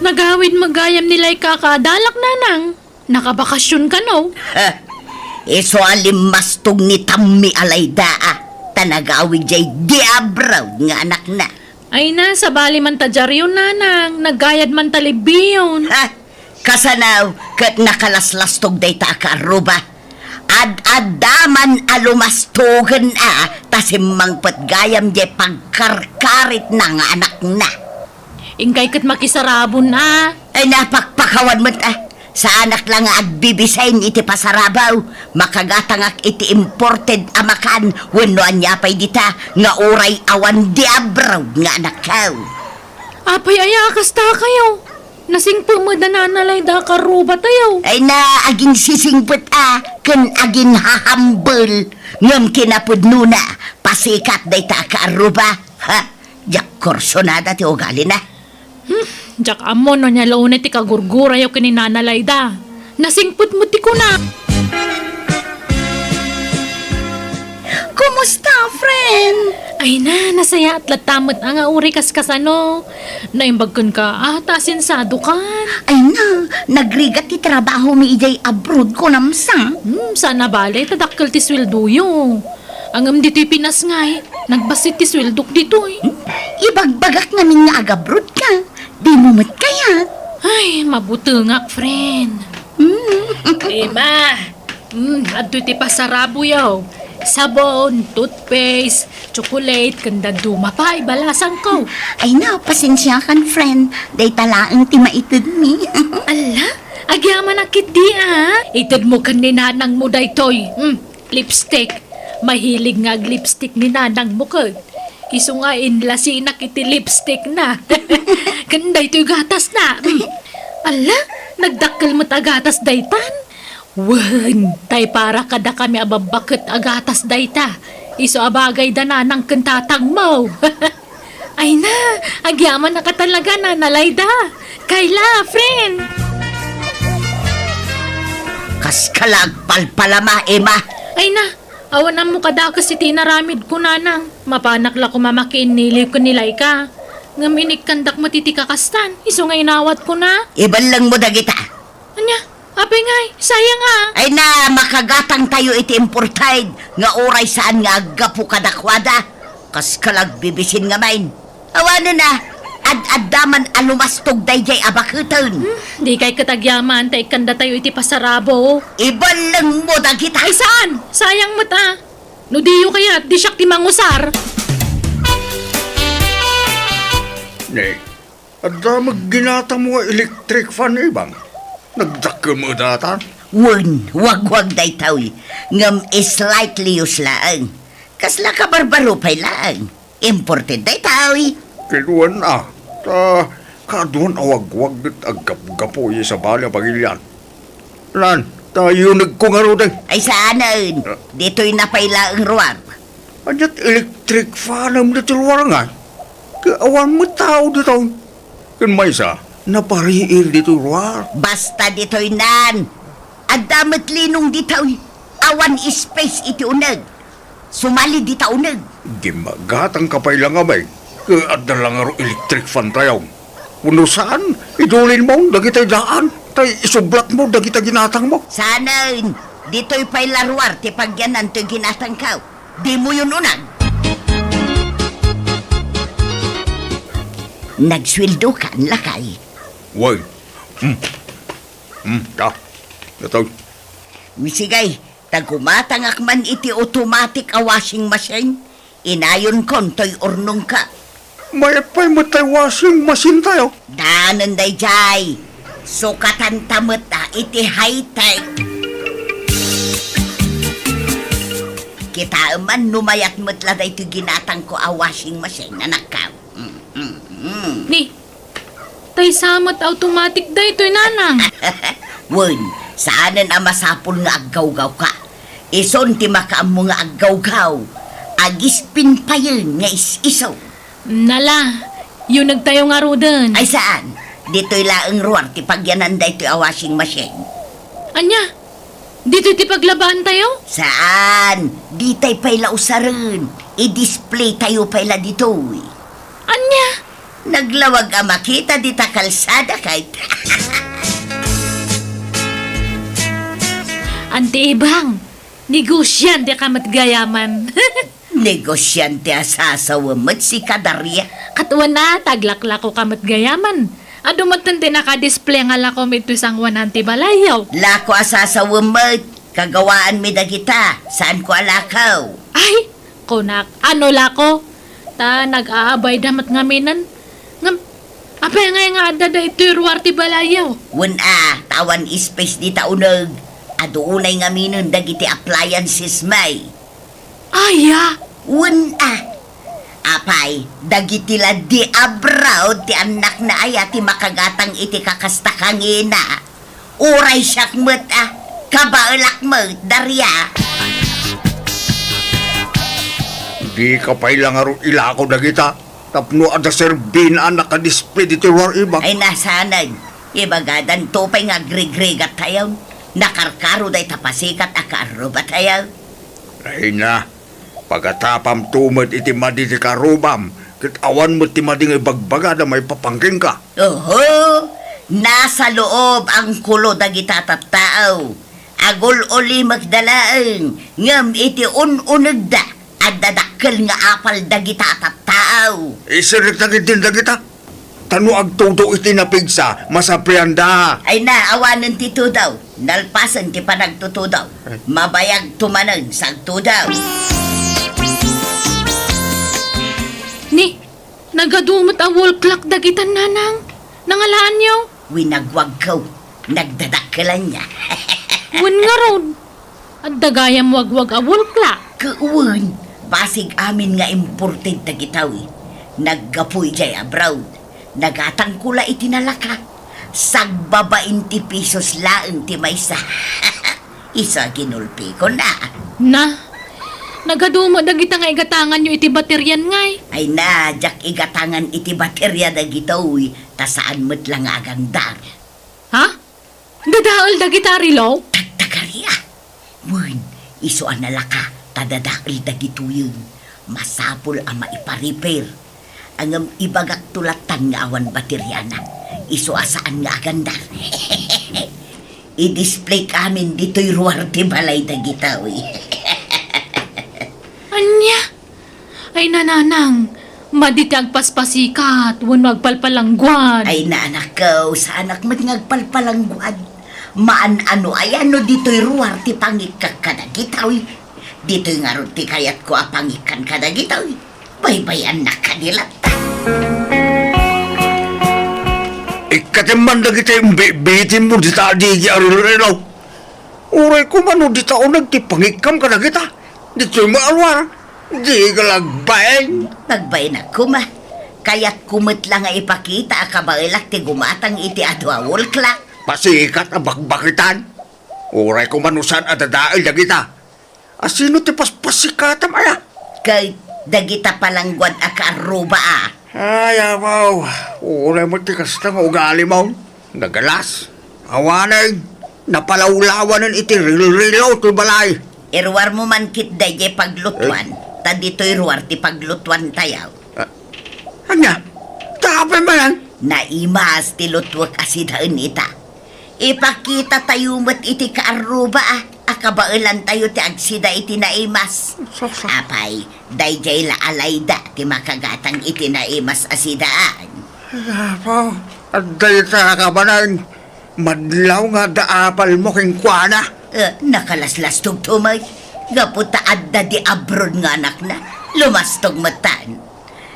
nagawid magayam nila'y kakadalak nanang. Nakabakasyon ka no? Iso alimastog ni Tammi Alaydaa. Tanagawid jay diabraw nga anak na. Ay na, sa bali man tadyaryon nanang. Nagayad man talibiyon. Kasanaw, kat nakalaslastog day ta kaaruba. Ad-adaman alumastogan tasimang patgayam jay pagkarkarit na nga anak na. Ingkay kat makisarabon na. Ay napakpakawan mo sa anak lang nga agbibisayin iti pasarabaw. Makagatangak iti imported amakan. Wenno anyapay dita nga uray awan diabraw nga anak kaw. Apay ayakas ta kayo. Nasing pumadananalay da karuba tayo. Ay na aging sisingput kan aging hahambol. Ngam kinapudno na pasikat day ta kaaruba. Jak korsonada ti ugali na. Jak amon no niya launay ti kagurgura yaw kininanalay da. Nasingput mo ti ko na. Kumusta, friend? Ay na, nasaya at latamot ang uri kaskasano. Naimbagkan ka, tasin sado kan. Ay na, nagrigat ti trabaho mi ijay abroad ko namsa. Sana bale, tadakkel ti sweldo yo. Angam dito'y Pinas ngay, nagbasit ti sweldok dito'y. Ibagbagak namin nga agabroad ka. Di mo mat kaya. Ay, mabutungak, friend. Ma, adoy ti pasarabo yaw. Sabon, toothpaste, chocolate, kanda dumapa, ibalasang ko. Ay na, pasensya kan, friend. Day talaang ti maitid mi. Ala, agyaman ang kiti Itid mo kan ni nanang mo daytoy. Lipstick. Mahilig nga lipstick ni nanang mo ka. Iso nga inlasinak iti lipstick na. Kanda ito'y gatas na. Ala, nagdakkel mo't agatas daytan. Wan, tay para kada kami ababakit agatas dayta. Iso abagay da nanang kentatang mo. Ay na, agyaman na ka talaga nanalay da. Kayla, friend. Kas kalagpalpalama, Emma. Ay na, awan mo kada kasi tinaramid ko nanang. Mapanakla ko mamakin niliw ko nilay ka. Ngaminig kandak matitikakastan. Iso nga inawat ko na. Iban lang mo dagita. Anya? Apay ngay, sayang Ay na, makagatang tayo iti imported. Nga oray saan nga agapu kadakwada. Kas kalagbibisin nga main. Awano na, ad-addaman alumastog dayjay abakutan. Di kay katagyaman, tay kanda tayo iti pasarabo. Iban lang mo dagita. Ay saan? Sayang mo ta. No diyo kaya, di siyak ti mangusar. Nay, adda magginata mo nga electric fan ibang. Nagdakkel mo datan? Wag daytaw. Ngam slightly uslaan. Kasla ka barbaro pay lang. Imported daytaw. Kinuan kaduan awag-wag dit agap-gapo sa bala pagilyan. Lan, tayo nagkungaro day. Ay saanan. Dito'y napayla ang ruwar. Anyat electric fan ang dito luar nga. Kaawan mo tao dito. Kan may sa, napariil dito luar. Basta dito'y nan. Adamat linong dito'y. Awan space iti unag. Sumali dita unag. Gimagatang kapay lang amay. Kaadda lang aro electric fan tayo. Kuno saan? Idulin mo, dagitay daan. Tay isublat mo, dagitay ginatang mo. Saanan. Dito'y payla ruwar. Tipagyanan to'y ginatang kaw. Di mo yun unag. Nagswildo ka ang lakay. Way. Da. Ito. Misigay, tagumatangak man iti automatic a washing machine. Inayon kon to'y urnong ka. Mayat pa'y matay washing machine tayo. Danon day jay. Sukatan tamot iti high-tech. Kita man numayat mutla day ito ginatang ko a washing machine na nakaw. Ni, tay samot automatic da ito'y nanang. Wun, saanan ang masapul nga aggaw-gaw ka. Ison ti makaam mo nga aggaw-gaw. Agispin pa yun nga is-isaw. Nala, yun nagtayo nga rodan. Ay saan? Dito'y laang ruwar ti pagyanan da ito'y a washing machine. Anya, dito ti paglabaan tayo? Saan? Di tayo payla usaran. I-display tayo payla dito. Anya, Naglawag ang makita di ta kalsada kahit. Ante Ibang, negosyante ka matgayaman. Negosyante asasawamot si Kadarya. Katuan na, taglaklako ka matgayaman. Ado matante naka-display nga lako ito isang 100 balayaw. Lako asasawamot, kagawaan mi dagita, saan ko alakaw? Ay, kunak, ano lako? Ta, nag-aabay damat ngaminan. Apay nga adada ito ruwarti balayaw. Tawan space di taunag. Ado unay nga minon dagiti appliances may. Aya, Apay, dagiti la di abroad ti anak na aya ti makagatang iti kakastakangina. Uray siyak met kabaelak met darya. Di ka pa ilang araw ilako dagita. Tapno ada serbin ang nakadisplay dito war ibang. Ay nasanag, ibagadan tupay nga grigrigat tayaw. Nakarkaro day tapasikat akaro ba tayaw? Ay na, pagkatapam tumad iti madi ti karubam, kitawan mo ti madi nga ibagbaga na may papangking ka. Oho, nasa loob ang kulo dagita tattao. Agol uli magdalaang, ngam iti ununag da, at dadakkel nga apal dagita tattao. Isirik na din dagita. Tano agtudo iti napigsa, masaprianda. Ay na, awanan ti tudaw, nalpasan ti panagtutudaw. Mabayag tumanag sa tudaw. ni, nagadumot a wall clock dagitan nanang. Nangalaan niyo? Winagwag kaw, nagdadakkelan niya. Wan nga ron. At dagayam wagwag a wall clock. Kuwan, basig amin nga imported dagitawi. Naggapoy jay abroad. Nagatang kula itinalaka. Sagbaba 20 pesos laeng ti maysa. Isa ginulpi ko na. Na, nagadumo dagita nga igatangan nyo iti bateryan ngay. Ay na, jak igatangan iti baterya dagitawi. Ta saan mo't lang agang dar. Ha? Dadaol dagita rilaw? Tagtagarya. Wen, isuan na laka. Tadadail dagituyong. Masapul ang maipa-repair. Ang ibagak tulatan nga awan bateryana. Iso asaan nga agandar. I-display kamin dito'y ruwarte balay dagitawi. Anya? Ay nananang, maditag paspasikat, wan magpalpalangguan. Ay na anak ko, sa anak mat ngagpalpalangguad. Maan ano ay ano dito'y ruwarte pangikak kadagitawi. Dito'y nga ron ti kayat ko apangikan kadagitawi. Baybayan na kanilata. Ikatiman dagita yung bitin mo dita adigi arilo. Uray ko mano dita o nagtipangikam ka dagita. Dito'y maalwar. Di ka lagbayan. Nagbayan ako ma. Kaya't kumit lang nga ipakita akabailak ti gumatang iti adwawol klak. Pasikat ang bakbakitan. Uray ko manusan adadail dagita. Asino ti paspasikatam aya? Kay dagita palangguad akaruba Ay, amaw. Uray mo tikas na nga ugali mo. Nagalas. Awanay. Napalawlawanan iti rilo-rilo ito balay. Irwar mo man kit daye paglutuan. Ta dito'y ruwar ti paglutuan tayaw. Anya? Tapay ba yan? Naimas ti lutwak asidaan ita. Ipakita tayo mat iti kaaruba akabailan tayo ti agsida iti naimas. Apay, dayjay la alayda ti makagatang iti naimas asidaan. Amaw. At dayo ta kabanan. Madlaw nga daapal mo king kuana. Nakalaslas tugtumay. Gaputa adda di abroad nga anak na. Lumastog matan.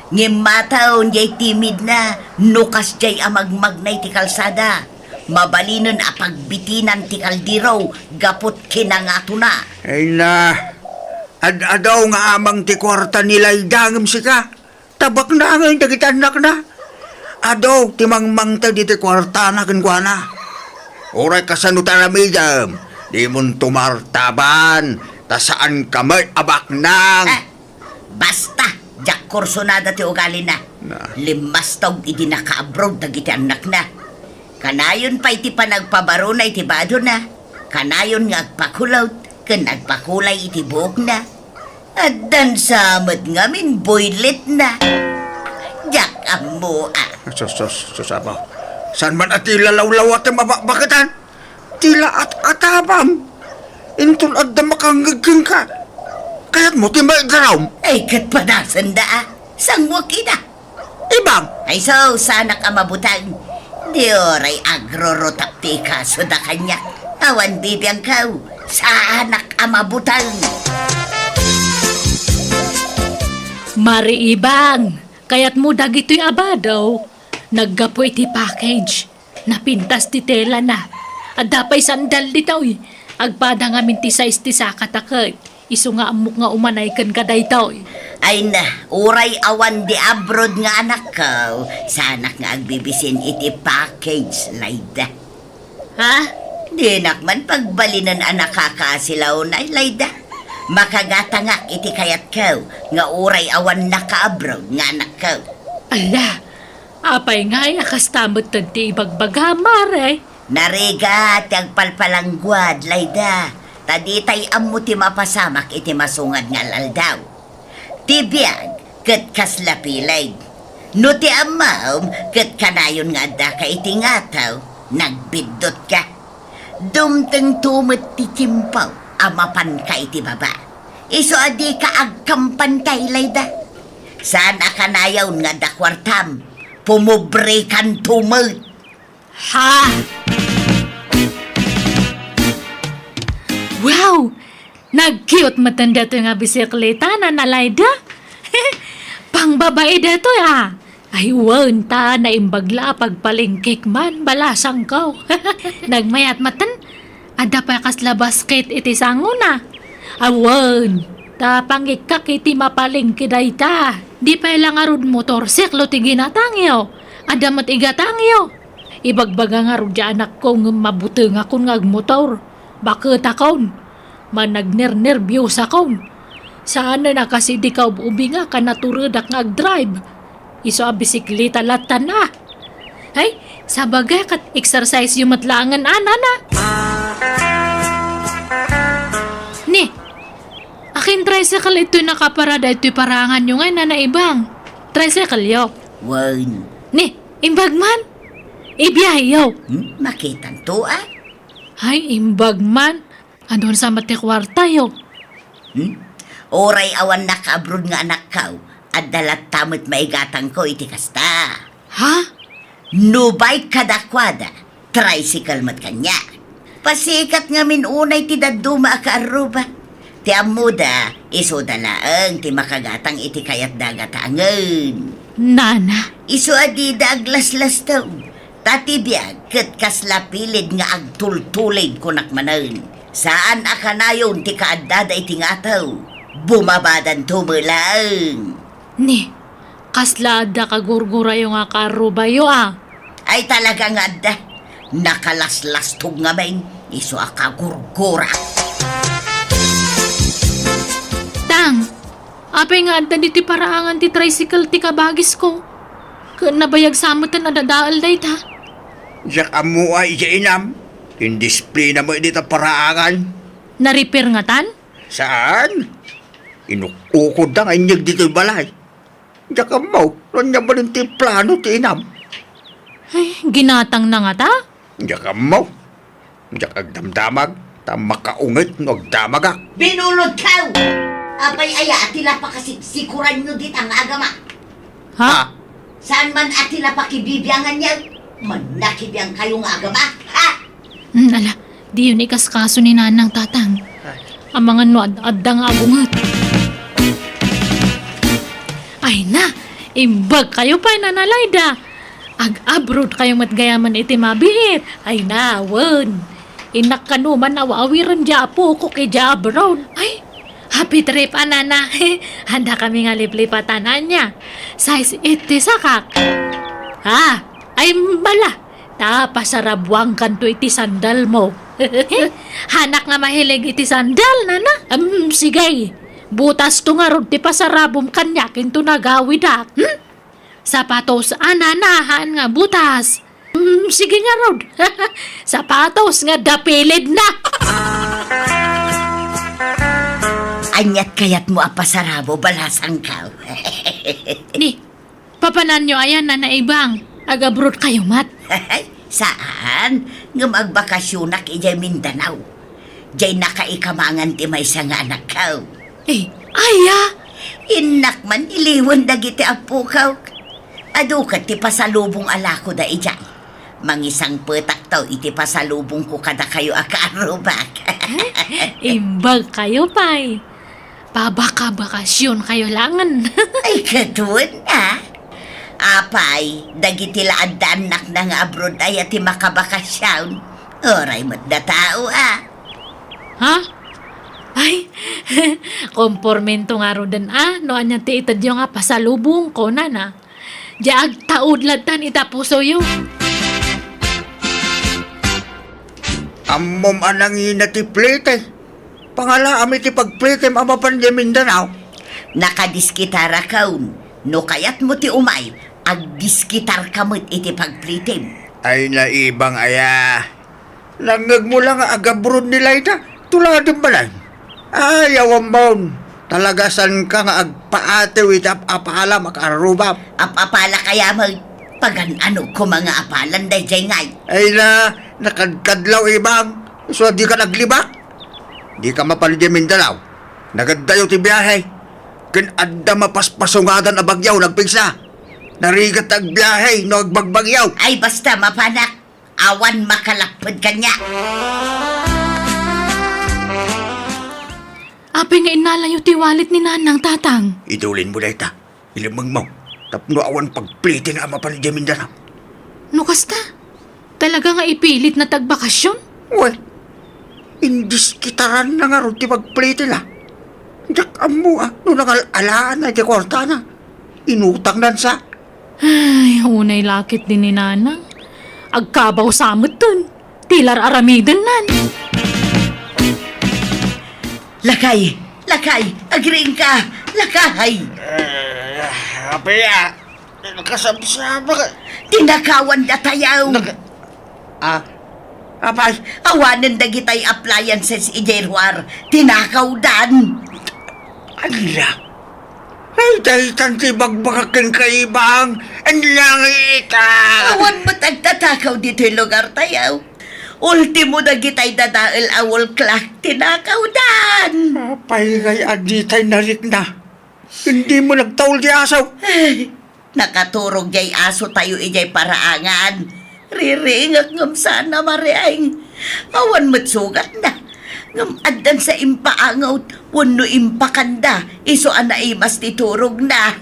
Ngimataon jay timid na. Nukas jay amagmagnay ti kalsada. Mabalinon apagbitinan ti kaldiraw. Gaput kinangato na. Ay na. Ad-adaw nga amang ti kwarta nila'y dangam sika. Tabak na ngayon dagitanak na. Adaw ti mangmang ta di ti kwarta na kinkwana. Oray kasanutan na midam. Di mon tumartaban. Ta saan ka may abak nang. Basta, jak kursonada ti ugali na. Limas taog idi naka-abroad dagiti anak na. Kanayon pa iti panagpabaro na iti bado na. Kanayon nga agpakulot, kan agpakulay iti buhok na. At dan samad ngamin boylet na. Jak Amo Susaba. San man at ilalawlaw at mabakbakatan? Tila at atabam. Intul at damakangaging ka. Kaya't mo timay daram. Ay, katpadasan da. Sangwa kita. Ibang. Ay, so, sana ka mabutang. Di oray agrorotapti ka, suda kanya. Awan bibiyang kau, sa anak amabutang. Mari ibang, kaya't mo dagito'y abadaw. Naggapo iti package, napintas ti tela na. At dapay sandal dito'y, agpada nga minti size ti sakatakot. Iso nga amok nga umanay kan kaday to'y. Ay na, uray awan di abroad nga anak ko. Sa anak nga agbibisin iti package, Layda. Ha? Di nakman pagbalinan anak kakasilaw na, Layda. Makagatangak iti kayat ko, nga uray awan naka-abroad nga anak ko. Ala, apay nga akas tamot ti ibagbaga, mare. Narigat ang palpalangguad, Layda. Taditay amo ti mapasamak iti masungad nga laldaw. Ti Biag, kat kaslapilay. No ti amaw, kat kanayon nga da ka iti ngataw, nagbidot ka. Dumteng tumot ti kimpaw, amapan ka iti baba. Iso adi ka agkampantay, Layda. Saan akanayaw nga da kwartam, pumubre kan tumot. Ha? Wow! Nag-cute matanda to nga bisikleta na nalayda. Pang babae dato ya. Ay, ta na imbagla pagpalingkik man, balasang ko. Nagmayat matan, ada pa kasla basket iti sanguna. Awan, ta pangikak iti mapalingki dayta. Di pa ilang arud motorsiklo ti ginatangyo. Ada mat igatangyo. Ibagbaga nga arud ya anak ko ng mabuteng akong ngagmotor. Bakit akon? Managner-nervyos akon. Saan na kasi di ka ubi nga ka naturadak ngag-drive. Iso a bisikleta latan na. Ay, sabagay kat exercise yung matlangan na. Ni, akin tricycle ito nakaparada ito'y parangan yung nga na ibang. Tricycle yo. Wan. Ni, imbag man. Ibiyahe yo. Makitan to ah. Ay, imbag man. Andun sa matikwarta yo. Oray awan naka-abroad nga anak ko, at dalat tamot maigatang ko iti kasta. Ha? Nubay kadakwada, tricycle mat kanya. Pasikat nga minunay ti daduma akaaruba. Ti amuda, iso dalaang ti makagatang iti kayat dagatangan. Nana. Iso adi daglaslas taw. Tati Biag, kat kaslapilid nga agtultulid kunak manan. Saan akanayon ti kaadada iti ngataw? Bumabadan tumulang. Ni, kaslada kagurgura yung akaruba yo ah. Ay talaga nga da. Nakalaslas tog nga main. Iso akagurgura. Tang, apay nga anta diti paraangan ti tricycle ti kabagis ko. Kung nabayag samutan na dadaal day ta. Yak amo ay inam. Indisplina mo dito paraangan. Na-repair nga tan? Saan? Inukukod na nga inyag dito'y balay. Yak amo, ranya ba rin ti plano ti inam? Ay, ginatang na nga ta? Yak amo. Yak agdamdamag, tamakaungit no agdamaga. Binulod ka! Apay aya atila pa kasikuran nyo dit ang agama. Ha? Saan man atila pa kibibiyangan niya? Manakibiyang kayong agama, ha? Ala, di yun ikaskaso ni nanang tatang. Ang mga nuad-adda nga abungat. Ay na, imbag kayo pa nanalayda. Ag-abroad kayo matgayaman iti mabihit. Ay na, wan. Inak kanuman awawiran dya po ko kay dya abroad. Ay, happy trip, anana. Handa kami nga liplipatanan niya. Size 80 sakak. Ha? Ay, bala. Pasarabwang kanto iti sandal mo. Hanak nga mahilig iti sandal, nana. Sige. Butas to nga rod ti pasarabom kanyakin to nagawid ak. Sapatos, ananahan nga butas. Sige nga rod. Sapatos nga dapilid na. Anyat kayat mo apasarabo balasang ka. Ni, Papanan nyo ayan na naibang. Ag-abroad kayo, mat. Saan? Nga magbakasyonak ijay Mindanao. Jay nakaikamangan ti may sa nga anak kaw. Aya! Inak man iliwan dagiti apo kaw. Ado ka ti pasalubong alako da ijay. Mangisang petak taw iti pasalubong ko kada kayo akaarubak. Imbag kayo, pay. Pabaka-bakasyon kayo langan. Ay, katuan na. Apay, dagiti laad da anak na nga abroad ay ati makabakasyon. Oray mat da tao Ha? Ay, kompormento nga ro dan no anya ti itad yung nga pasalubong ko na. Diag taudlad tan itapuso yung. Ammom anang ina ti plete. Pangala ami ti pagplete amapan di Mindanao. Nakadiskitara kaun. No kayat mo ti umay, agdiskitar kamot iti pagplitim. Ay naibang aya. Langag mo lang agabrod nila ita. Tuladong balay. Ayaw ambon. Talagasan ka nga agpaatew itap apala makarubap. Apapala kaya mag pagan-ano ko mga apalan day jay ngay. Ay na, nakadkadlaw ibang. So di ka naglibak. Di ka mapalid Mindanao. Nagadayo ti biyahe. Kinadda mapaspasungadan a bagyaw nagpigsa. Narigat ag biyahe no agbagbagyaw. Ay basta mapanak, awan makalapod kanya. Apay nga inalayo ti walit ni nanang tatang. Idulin mo na ita. Ilimang mo. Tapno awan pagplite nga mapalid Mindanao. No kasta? Talaga nga ipilit na tagbakasyon? Well, indiskitaran na nga ron ti pagplite la. Diyak amo no nangalaan na ti kwarta na. Inutang nan sa. Ay, unay lakit din ni nanang. Agkabaw samot dun. Tilar aramidan nan. Lakay, agring ka, lakay. Apaya, nakasabsaba ka. Tinakawan da tayaw. Apay, Awanan da gitay appliances ijerwar, tinakaw dan. ala. Ay, dahil tanti bagbakakin kaibang. Ang lang ita. Awan mo tagtatakaw dito'y lugar tayaw. Ultimo da gitay dadael awol klak, tinakaw dan. Apay, kay aditay narik na. Hindi mo nagtaul di asaw. Ay, nakaturog jay aso tayo ijay paraangan. Riringak ngam sana mariaing. Awan mo't sugat na. Ngam addan sa impaangaw, wano impakanda. Iso ana imas titurog na.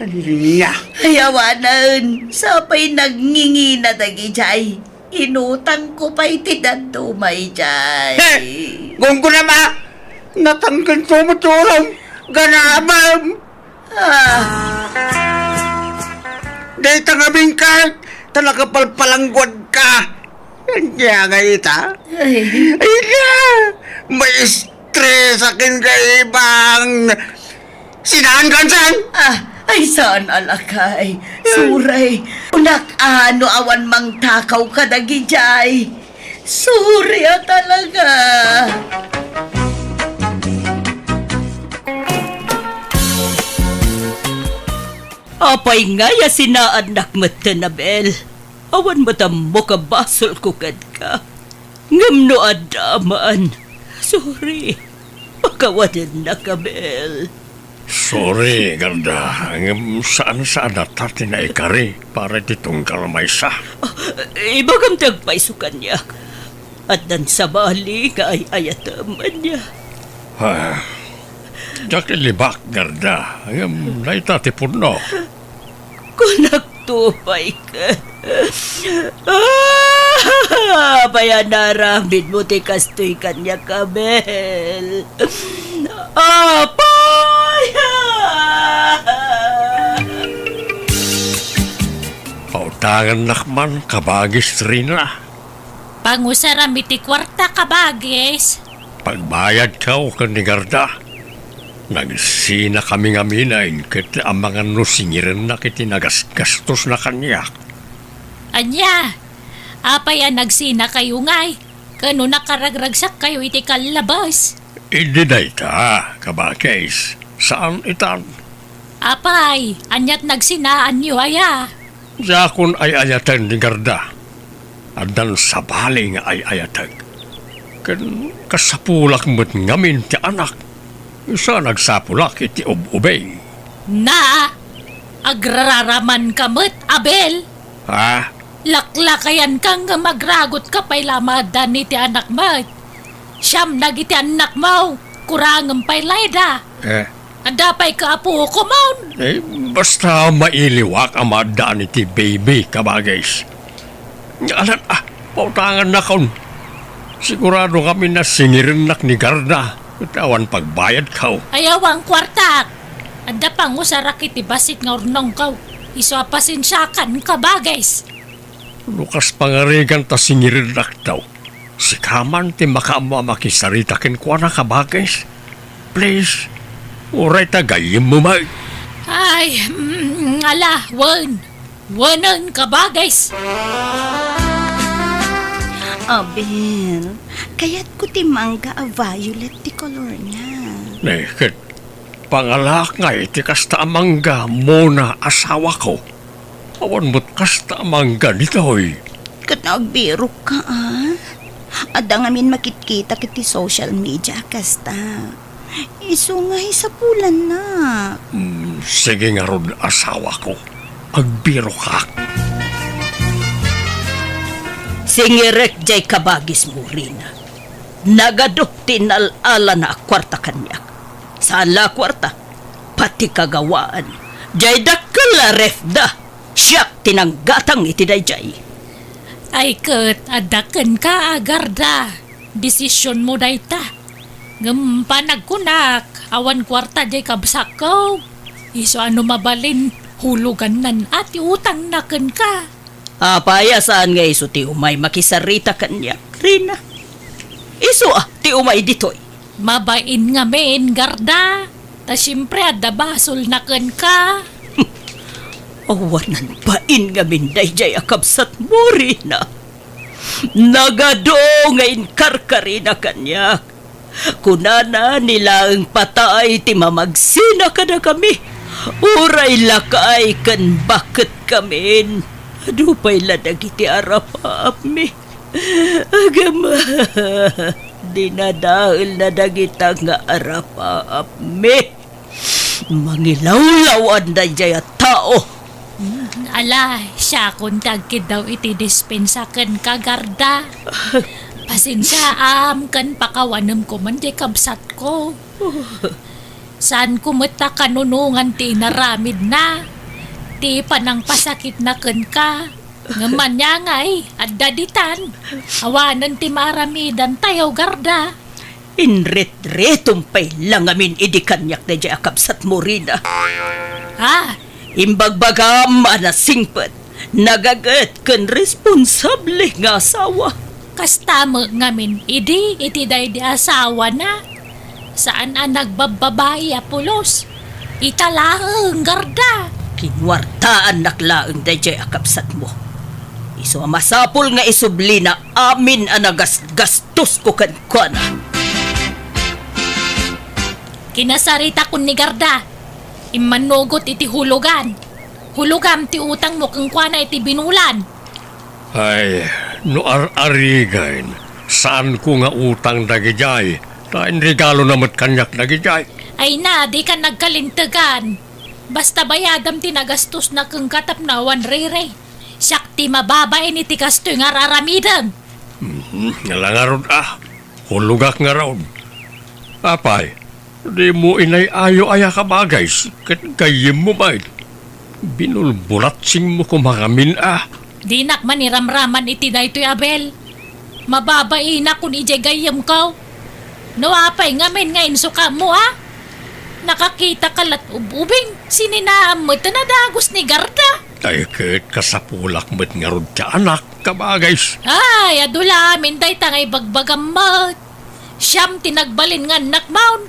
Niya. Hayawanan, sapay nagngingi na dagi jay. Inutang ko pa'y tinadumay jay. Kung ko na ma, natanggan ko mo turong. Ganabam. Dahil tangabing ka, talaga palpalanggwad ka. Kanya nga ita. Ay, Ay na, may stress akin kaibang. Sinaan kansan? ay saan alakay? Suray, unak ano awan mang takaw ka dagi jay. Surya talaga. Apay nga ya sinaanak mo Nabel. Awan mo mo ka basol ko kad ka. Ngam no adamaan. Sorry. Pagkawanan na ka, Bel. Sorry, Garda. Saan natati na ikari para ditong kalmaysa. Ibagam tagpaisukan niya. At dan sa bali ka ay ayataman niya. Diyak ilibak, Garda. Naitati puno. Kunagtupay ka. Bayanaramin mo ti kastoy kanya ka, Bel. Apay! Pautangan nakman, kabagis rin na. Pangusaram iti kwarta kabagis. Pagbayad ka o ni Garda. Nagsina kami ngaminain kit ang mga nusingirin na kiti nagasgastos na kanya. Anya, apay nagsina kayo ngay. Kano nakaragragsak kayo iti kalabas. Hindi na ita, kabagis. Saan itan? Apay, anyat nagsinaan niyo aya. Sa akon ay ayatan ni Garda. Adan sa bali nga ay ayatan. Kan kasapulak mo't ngamin ti anak. Isa nagsapulak iti ububeng. Na, agraraman kamot, Abel. Ha? Laklakayan kang nga magragot ka pay lamadan ni ti anak mo. Siyam nagiti anak mo, kurangam pay layda. Adapay ka apo ko maun. Basta mailiwak ang madaan iti baby kabagays. Alam, pautangan na kaun. Sigurado kami na singirinak ni Garda. Katawan pagbayad kaw. Ayawang kwartak. Adapang usarak iti basit nga urnong kaw. Iso pasensyakan ka bagays. Lukas pangarigan ta singirinak daw. Si Kaman ti makamamamakisarita ken kwa na kabagays. Please, uray tagayim mo may. Ay, ala, wanan ka bagays. Abel, kaya't ko ti mangga a violet ti color niya. Ket, pangalak nga iti kasta amangga muna asawa ko. Awan mo't kasta amangga nitoy. Kat nagbiro ka Ada ngamin makitkita kiti social media kasta. Iso nga isapulan na. Sige nga ron asawa ko. Agbiro ka. Singirek jay kabagis mo rin. Nagadok tinalala na kwarta kanyak. Saan la kwarta? Pati kagawaan. Jay dakala refda. Siyak tinanggatang itiday jay. Ay ket, adaken ka agarda. Desisyon mo dayta. Ngampanag kunak, awan kwarta jay kabsak ko. Iso ano mabalin, hulugan nan at utang naken ka. Apaya saan nga iso ti umay makisarita kanyak. Rina. Iso ti umay ditoy. Mabain nga men, garda. Ta siyempre adda basol naken ka. Awanan bain nga minday jay akabsat mo Rina. Nagado ngayon karkarina kanyak. Kunana nila ang patay ti mamagsina ka na kami. Uray lakay kan bakit kamin. Adupay ladag iti arapaap mi. Agama, dinadahil na dagita nga arapaap mi. Mangilawlawan na jay at tao. Ala, siya kung tagkid daw iti dispensaken ka, garda. Pasensya kan pakawanam ko man di kabsat ko. Saan kumita kanunungan ti naramid na. Ti panang pasakit na ken ka. Ngaman niya ngay, at daditan. Awanan ti maramidan tayo, garda. Inret-retum pa'y lang amin idikanyak na dya akabsat mo rin. Ha? Imbagbagam anasingpet. Nagagat kan responsable nga asawa. Kastama ngamin, iti day di asawa na. Saan ang nagbababae apulos? Italahang garda. Kinwartaan naklaang da dya akabsat mo. Iso masapol nga isubli na amin anagas-gastos ko kankwana. Kinasarita ko ni garda. Imanugot iti hulugan. Hulugam ti utang mo kang kwa na iti binulan. Ay, no ar-arigain. Saan ko nga utang dagijay? Tain regalo namat kanyak dagijay. Ay na, di ka nagkalintagan. Basta bayadam tinagastos na kang katap na wan rere. Siyak ti mababain iti kastoy nga raramidam. Ngalangarod hulugak nga raon. Apay, di mo inay ayo aya ka bagays. Kat kayim mo ba? Binulbulatsing mo kumakamin Di nak maniramraman iti da ito'y Abel. Mababain na kung ijay gayam ko. Nawapay ngamin ngayon suka mo Nakakita kalat ububing. Sininaam mo tanadagos ni garda. Ay ket kasapulak mo't nga rod ka anak kabagays. Ay, adula amin day tangay bagbagam mo. Siyam tinagbalin nga anak maun.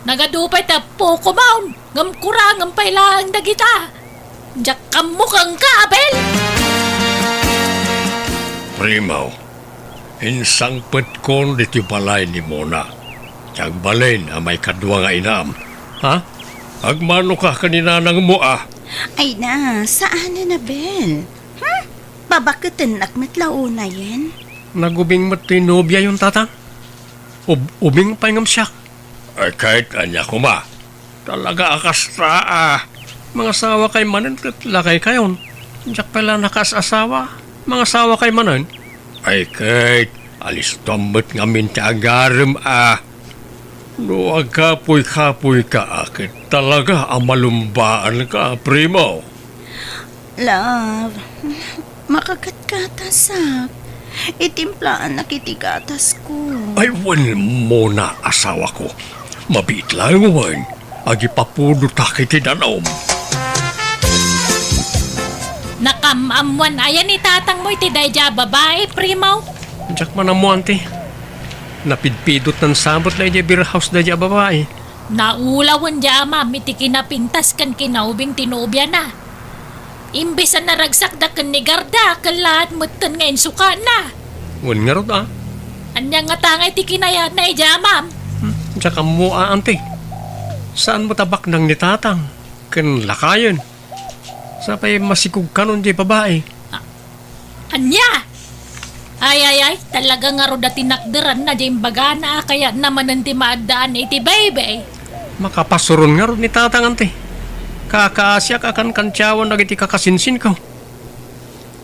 Nagadupay ta poko maun. Ngam kurang ang pailang dagita. Diyak kamukang ka, Abel. Primaw, insang petkon diti balay ni Mona. Tiyag balay na may kadwa nga inam. Ha? Agmano ka kaninanang mo Ay na, saan na Bel? Babakatan nakmatlaw na yan? Nagubing mo't tinobya yung tatang. Ubing pangam siya. Ay kahit anya ko talaga akasta Mga sawa kay manan kat lakay kayon. Diyak pala nakasasawa. Mga sawa kay manan. Ay kahit alis tombot ngamin ti agarim No agkapoy-kapoy ka akit talaga amalumbaan ka, primo. Love, makagkat-katasak. Itimplaan na kitigatas ko. Ay, wan mo na asawa ko. Mabit lang wan. Agi papudo takiti danom. Nakamamuan ayan ni tatang mo iti dayja babae, primo. Diyak man mo, ante. Napidpidot ng sabot na iya beer house na iya babae. Naulawan dya ma'am, iti kinapintas kan kinaubing tinubya na. Imbes na naragsak da kan ni Garda, kalat mutan ngayon suka na. Wan nga rod Anya nga tangay ti kinayat na ija ma'am. Diyak mo ante. Saan mo tabak ng nitatang? Kan lakayon. Sapay masikog ka nun di babae. Anya! Ay, talaga nga ro dati nakderan na dyan bagana, kaya naman nanti maadaan iti baby. Makapasuron nga ron ni tatang ante. Kakasya kakan kantyawan na iti kakasinsin ko.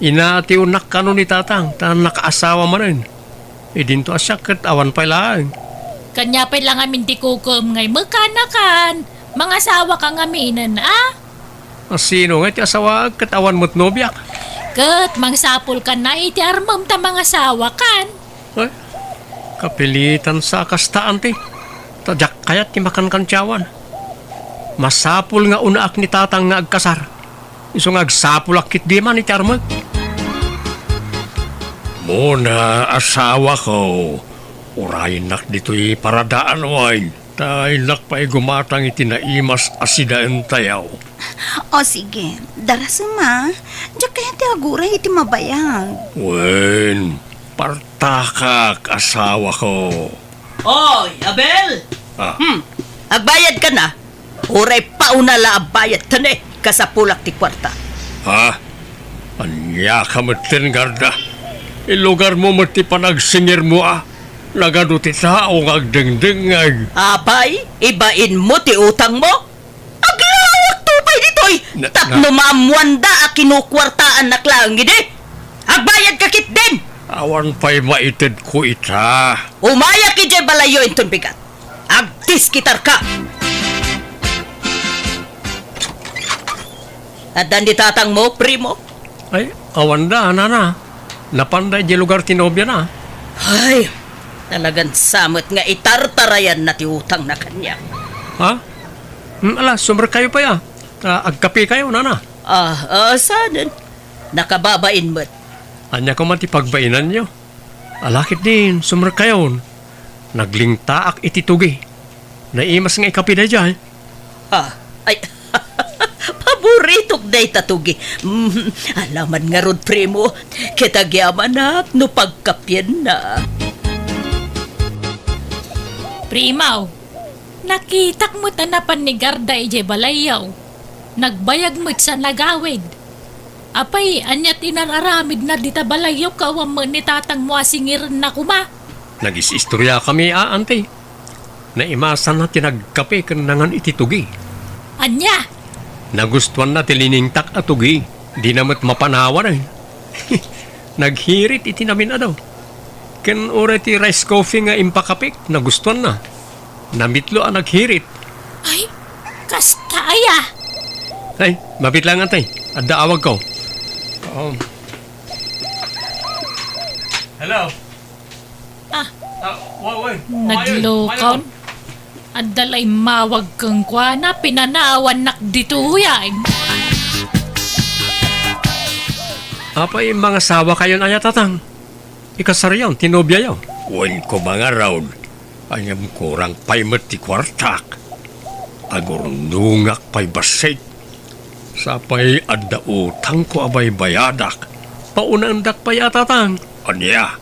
Inaati unak ka nun ni tatang, ta nakaasawa man rin. Idinto asyak kat awan pa lang. Kanya pa lang amin ti kukum ngay magkanakan. Mga asawa kang aminan, Sino nga iti asawa kat awan mo't nobyak? Kat, mangsapol ka na iti armam ta mga asawa kan. Ay, kapilitan sa kastaan ti. Tadyak kayat ti makan kantyawan. Masapul nga unaak ni tatang nga agkasar. Iso nga agsapul akit di man iti armag. Muna asawa ko. Urayin nak dito'y paradaan wine. Dahil nak pa'y gumatang iti naimas asidaan tayaw. O sige, darasama. Diyak kaya ti aguray iti mabayag. Wen, partakak asawa ko. Oy, Abel! Agbayad ka na. Uray pauna la abayad tane kasapulak ti kwarta. Anya ka matin, Garda. Ilugar mo mati panagsingir mo Lagado ti tao ngagdengdengag. Abay, ibain mo ti utang mo? Aglawak tupay ditoy! Tapno maamuanda a kinukwartaan na klang gidi! Agbayad ka kit din! Awan pa'y maited ko ita. Umaya ki jay balayo inton bigat. Agtis kitar ka! Adan di tatang mo, primo? Ay, awan da, nana. Napanday di lugar tinobya na. Ay, talagang samot nga itartarayan na ti utang na kanya. Ala, sumber kayo pa ya. Agkapi kayo, nana. Sanan? Nakababain mo't. Anya ko man ti pagbainan nyo. Alakit din, sumber kayo. Naglingtaak ititugi. Naimas nga ikapi na dyan. Ay, paborito day tatugi. Alaman nga rod, primo. Kitagyaman na, no pagkapyan na. Primaw, nakitak mo tanapan ni Garda ije balayaw. Nagbayag mo't sa nagawid. Apay, anyat inararamid na dita balayaw kawam mo ni tatang mo asingir na kuma. Nagis-istorya kami, ante. Naimasan na tinagkape kan nangan ititugi. Anya? Nagustuhan na tiliningtak at tugi. Di namat mapanawa rin. Naghirit iti namin daw. Ken ore ti rice coffee nga impakapik, nagustuhan na. Namitlo ang naghirit. Ay, kastaya. Ay, mabit lang antay. Adda awag ko. Hello? Naglokaw. Adalay mawag kang kwa na pinanaawan nak dito yan. Apay mga sawa kayo na tatang. Ikasar yun, tinobya yun. Wan ko mga raud. Anyam kurang pay mati kwartak. Agurnungak pay basay. Sapay adda utang ko abay bayadak. Paunandak pay atatang. Anya,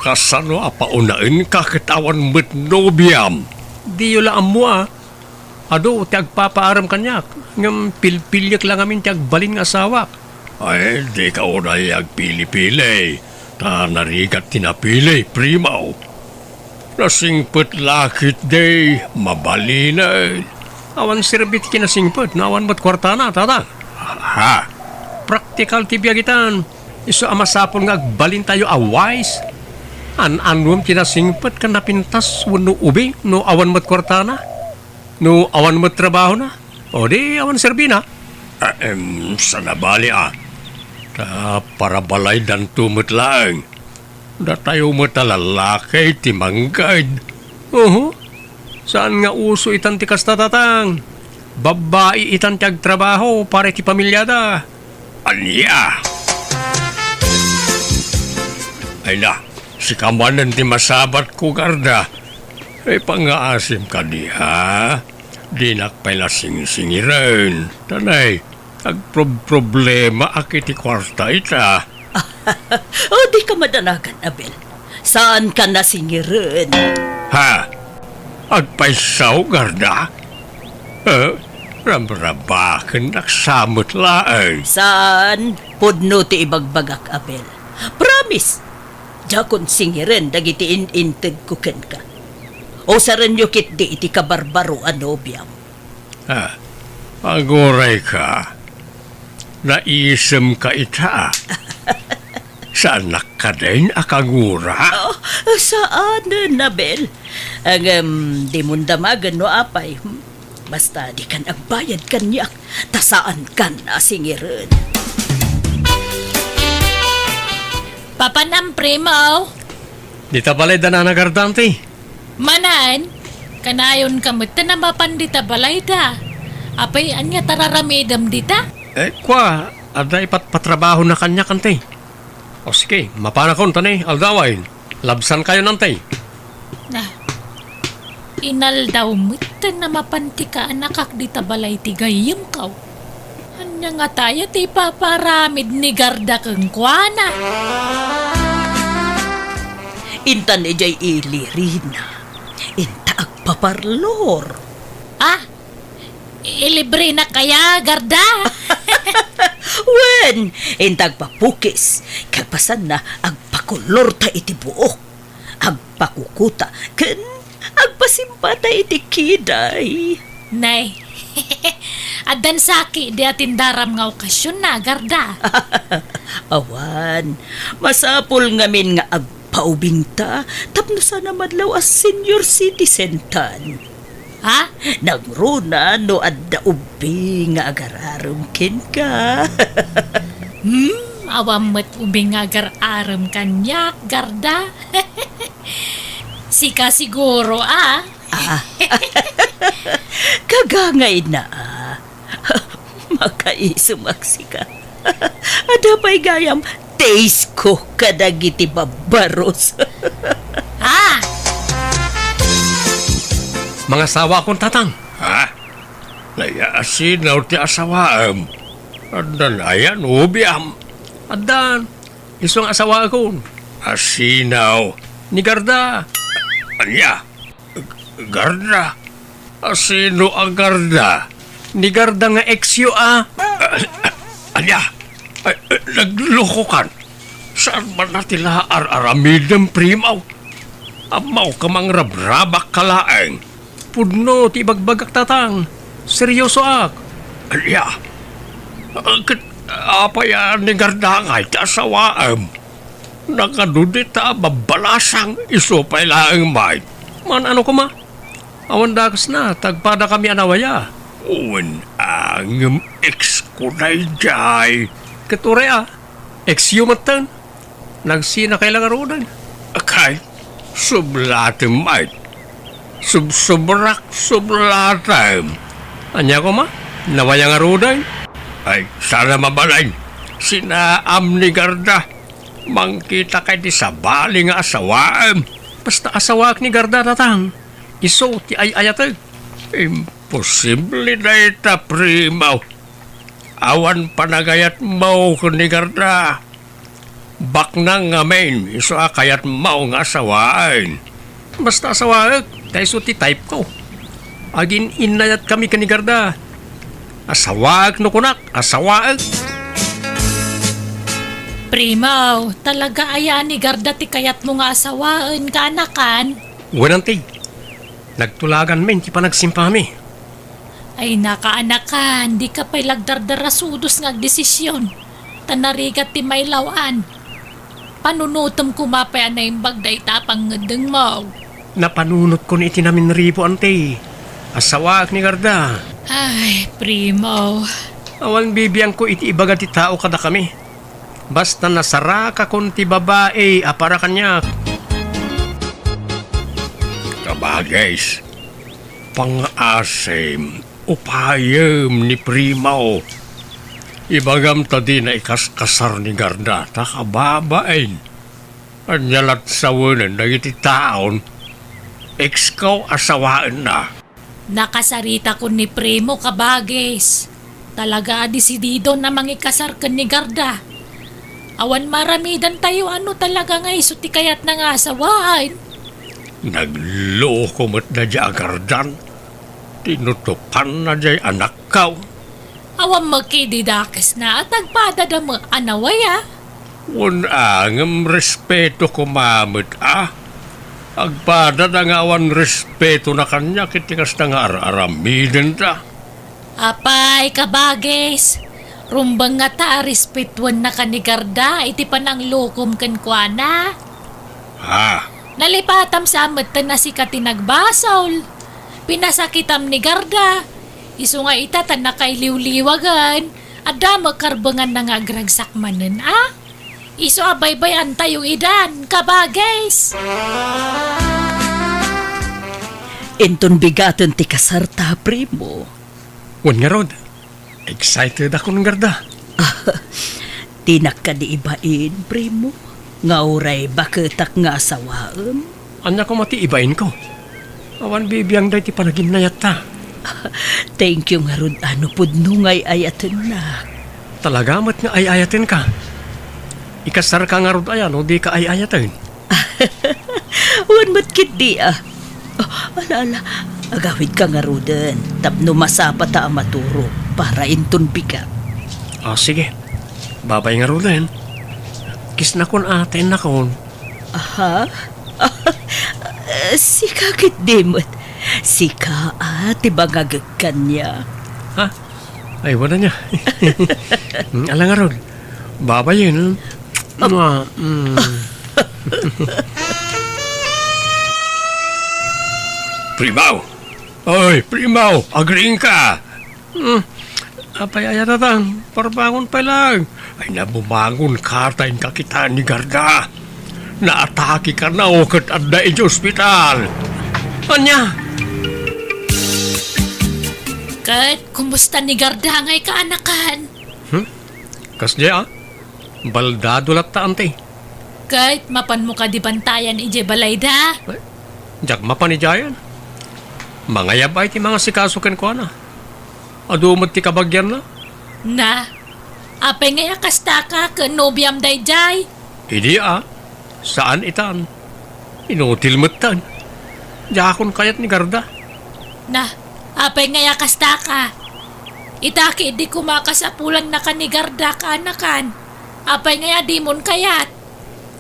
kasano apaunain ka katawan met nobyam. Di yula mo Ado, ti agpapaaram kanyak. Ngam pilpilyak lang amin ti agbalin nga asawa. Ay, di ka unay agpili-pili. Ta narigat tinapili, primaw. Nasingpet lakit day, mabalinay. Awan sirbit kinasingpet, nawan ba't kwartana, tatang? Ha? Praktikal ti biagitan. Iso amasapon nga agbalin tayo awais. An-anwam kinasingpet kan napintas wano ubi, no awan ba't kwartana? No awan ba't trabaho na? O di awan serbina. Sa nabali para balay dan tumut lang. Da tayo matalalakay ti manggad. Saan nga uso itan ti kastatatang? Babae itan ti agtrabaho para ti pamilyada. Anya! Ay na, si kamanan ti masabat ko, Garda. Ay pangaasim ka diha. Di nakpay na sing-singiran. Tanay, agproblema akiti kwarta ita. O di ka madanagan, Abel. Saan ka nasingirin? Ha? Agpaisaw, Garda? Ramrabakan naksamot laang. Saan? Pudno ti ibagbagak, Abel. Promise! Jakon singirin dagiti inintid kuken ka. O saran nyo kit di iti kabarbaro anobyam. Agoray ka. Naisem ka ita. Saan nakadain akagura? Oh, saan, Nabel? Ang di mo damagan no apay. Basta di kan agbayad kanyak, tasaan kan asingirin. Papanam, primaw. Di ta balay na nagardante. Manan, kanayon kamot na mapandita balay da. Apay anya tararamidam dita? Kwa, aday patrabaho na kanya kante. O sige, mapana kon tanay, aldawain. Labsan kayo nantay. Na, inaldaw mo na mapanti ka anakak dita balay ti gayam kaw. Anya nga tayo ti paparamid ni Garda kang kuana. Intan ejay ilirina. Inta agpaparlor. Ilibre na kaya, Garda? Wen, intag papukis. Kagpasan na agpakulor ta iti buok. Agpakukuta. Ken agpasimpata iti kiday. Nay, adan saki di atin daram nga okasyon na, Garda. Awan, masapol ngamin nga agpaubing ta. Tapno sana madlaw as senior citizen tan. Ha? Nagruna no adda ubi nga agararum ken ka. Awam mo't ubing agar aram kanyak, Garda. Sika siguro, Kagangay na makaisumaksi ka. Ada pa'y gayam taste ko kadagiti babaros. Mga asawa kong tatang. Ha? Nayasinaw ti asawaam. Adan ayan, ubiam. Adan, isong asawa ko. Asinaw. Ni Garda. Anya? Garda? Asino ang Garda? Ni Garda nga eksyo Anya? Nagloko kan. Saan man natila aramidang primaw? Amaw ka mang rabrabak kalaeng. Pudno ti bagbagak tatang. Seryoso ak. Anya? Apa yan ni Garda nga iti asawaam? Nakadudit babalasang isupay laang may. Man ano ko ma? Awan dakas na, tagpada kami anawaya. Uwan ang ex ko na jay. Kature ex yumatan. Nagsina kailangan runan. Akay, sublatim may. Sublatim. Anya ko ma? Nawaya nga runan. Ay, sana mabalay. Sinaam ni Garda. Mangkita kay di sabali nga asawaan. Basta asawak ni Garda tatang. Iso ti ay-ayatag. Imposible na ita, primaw. Awan panagayat mo ni Garda. Bak na nga main. Iso akayat mo nga asawaan. Basta asawak. Kaya so ti type ko. Agin inayat kami kanigarda. Asawaag no kunak, asawaag. Primaw, talaga aya ni Garda ti kayat mo nga asawaan ka anakan? Wananti. Nagtulagan men, ti pa nagsimpami. Ay nakaanakan, di ka pa'y lagdardarasudos nga desisyon. Tanarigat ti may lawan. Panunutom kumapaya na yung bagday tapang ngedeng mo. Napanunot ko ni iti namin ripo ante. Asawaag ni Garda. Ay, Primo. Awan bibiyang ko iti ibaga ti tao kada kami. Basta nasara ka kun ti babae, apara kanya. Kabagais, pang-asim, upayem ni Primaw. Ibagam tadi na ikaskasar ni Garda, takababain. Anyalat sa wunan na iti taon, ekskaw asawaan na. Nakasarita ko ni Primo kabagis. Talaga desidido na mangikasar ka ni Garda. Awan maramidan tayo ano talaga nga iso ti kayat na nga asawaan. Nagloko mo't na dya Gardan. Tinutupan na dya anak kaw. Awan magkididakes na at nagpadada mo anawaya. Unangam respeto ko mamit Agpada na nga awan respeto na kanya kitikas na nga aramiden ta. Apay kabagis. Rumbang nga ta respetuan na ka ni Garda iti panang lukom kan kuana. Ha? Nalipatam sa amat na si katinagbasaw. Pinasakitam ni Garda. Iso nga itatan na kay liwliwagan. Ada magkarbangan na nga agragsak manen Iso abay-bayan tayo idan, kabagis. Inton bigaton ti kasarta, Primo. Wan nga rod. Excited ako ng Garda. Tinak ka di ibain, Primo. Nga uray baketak nga asawaan. Anya ko mati ibain ko. Awan bibiyang day ti panaginayat ta. Thank you nga rod ano pudno ngay ayaten na. Talaga mat nga ayayatin ka. Ikasar ka nga rod ayan o di ka ayayatin. Wan matkit di ala, agawid ka nga roden. Tapno masapa ta maturo para inton bigat. Sige. Babay nga roden. Kis na kon atin na kon. Aha? Sika kit dimot. Sika tibangagag kanya. Ha? Ay, wala niya. Alang nga rod. Babay yun. Primaw! Oy, Primaw! Agreeing ka! Apay ayatatang, parbangon pa lang. Ay nabumangon ka tayong kakitaan ni Garda. Naatake ka na o kat adda sa ospital. Anya? Kat, kumusta ni Garda ngay kaanakan? Kasya baldado lat ta ante. Kat, mapan mo ka di bantayan ije balayda? Jak mapanijayan. Mga yabay ti mga sikasukin ko na. Adumot ti kabagyan na. Na, apay ngay akasta ka ka nobyam dayjay? Hindi Saan itan? Inutil mo't tan. Jakon kayat ni Garda. Na, apay ngay akasta ka. Itaki di kumakasapulan na ka ni Garda ka anakan. Apay ngay adimon kayat.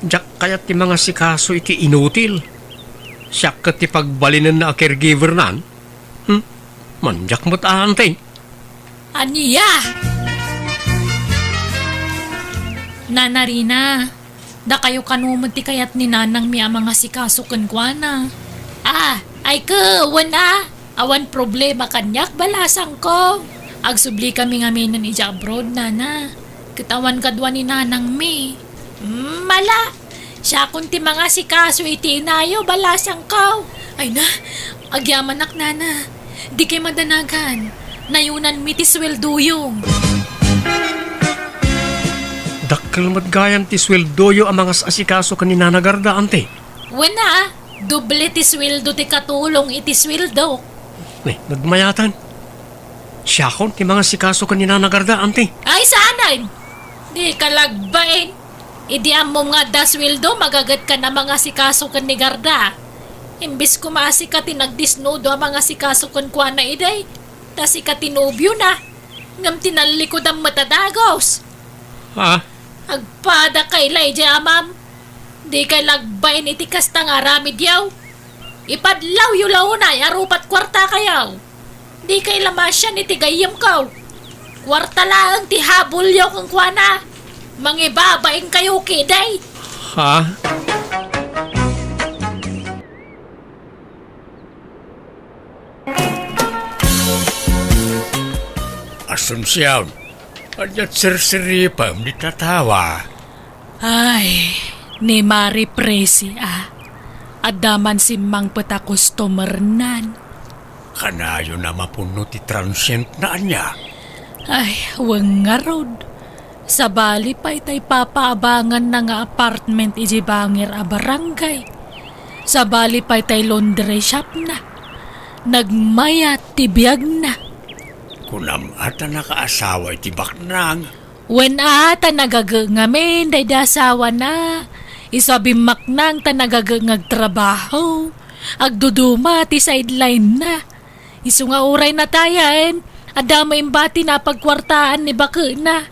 Jak kayat ti mga sikaso iti inutil. Siyak kat ti pagbalinan na caregiver nan. Manjak mo't ante. Aniya! Nanarina, da kayo kanumod ti kayat ni nanang mi ang mga sikaso kenkwana. Ay ka, awan problema kanyak balasang ko. Agsubli kami nga minan ija abroad, nana. Kitawan kadwa ni nanang mi. Mala, siya kun ti mga sikaso iti inayo balasang ko. Ay na, agyaman ak nana. Di kay madanagan. Nayunan mi ti swelduyong. Dakkel matgayan ti sweldoyo ang mga asikaso kanina na Garda ante. Wala, doble ti sweldo ti katulong iti sweldo. Nagmayatan. Siya kon ti mga sikaso kanina na Garda ante. Ay saanan? Di kalagbain. Idi mo nga da sweldo magagat ka na mga sikaso kan ni Garda. Imbis kumasi ka tinagdisnudo ang mga sikasukon kwa na iday. Tas ikatinubyo na. Ngam tinalikod ang matadagos. Ha? Agpada kay Elijah, ma'am. Di kay lagbayin iti kasta nga ramid yaw. Ipadlaw yu launay, arupat kwarta kayaw. Di kay lamasyan iti gayam kaw. Kwarta lang ti habol yaw kang kwana. Mangibabaing kayo kiday. Ha? Asunsyon. Anyat sirsiri pa, di tatawa. Ay, ni Mari Presi Adaman si Mang Peta customer nan. Kanayo na mapuno ti transient na anya. Ay, wang nga rod. Sa bali pa itay papaabangan na nga apartment iji bangir a barangay. Sa bali pa itay laundry shop na. Nagmayat ti Biag na. Kunam ata nakaasawa iti baknang. When ata nagagangamin, day dasawa na. Isabimak nang ta nagagangag trabaho. Agduduma ti sideline na. Isu nga uray na tayan. Adama imbati na pagkwartaan ni Baka na.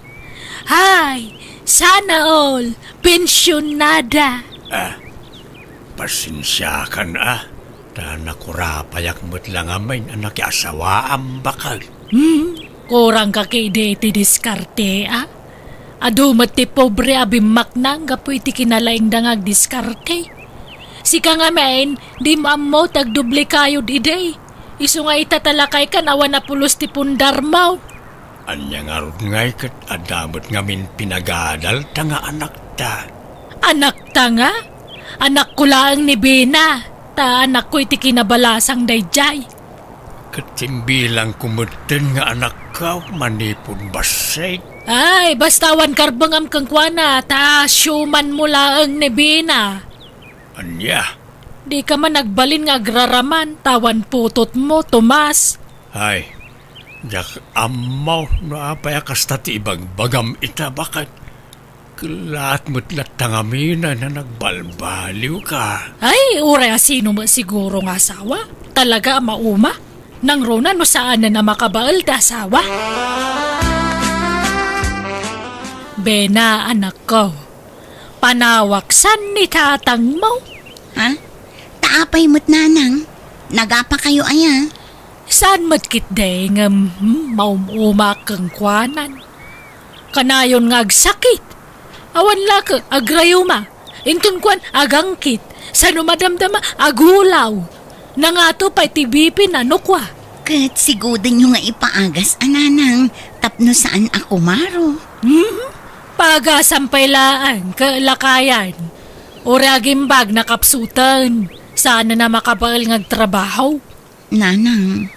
Hay, sana all, pensyonada. Pasensya ka na. Ta nakurapayak mo't lang amay na nakiasawa ang bakal. Kurang ka kay iti diskarte, Adumat ti pobre abimak nang gapu iti kinalaing dangag diskarte. Sika nga main, di maammo tagdubli kayo diday. Isu nga itatalakay ka nawa na pulos ti pundar mo. Anya nga ron ngay kat adamot ngamin pinagadal ta nga anak ta. Anak ta nga? Anak ko lang ni Bina. Ta anak ko iti kinabalasang dayjay. Katimbilang kumuten nga anak ka manipon basay. Ay, bastawan karbangam kang kwana, ta syuman mo laang ni Bina. Anya? Di ka man nagbalin nga agraraman, tawan putot mo, Tomas. Ay, jak amaw no apay kasta ti ibang bagam ita bakit? Kalat mo't latangamina na nagbalbaliw ka. Ay, ure sino mo siguro nga asawa? Talaga mauma? Nang rona no saan na makabaal ta asawa? Bena, anak ko. Panawaksan ni tatang mo. Ha? Taapay mo't nanang. Nagapa kayo aya. Saan matkit day nga maumuma kang kwanan? Kanayon nga agsakit. Awan laka agrayuma. Intun kwan agangkit. Sano madamdama agulaw. Nangato pa tibipin na nukwa. Kat sigudan nyo nga ipaagas, ananang. Tapno saan ako maro. Pagasampaylaan, kalakayan. Uragimbag na kapsutan. Sana na makabaal ng trabaho. Nanang,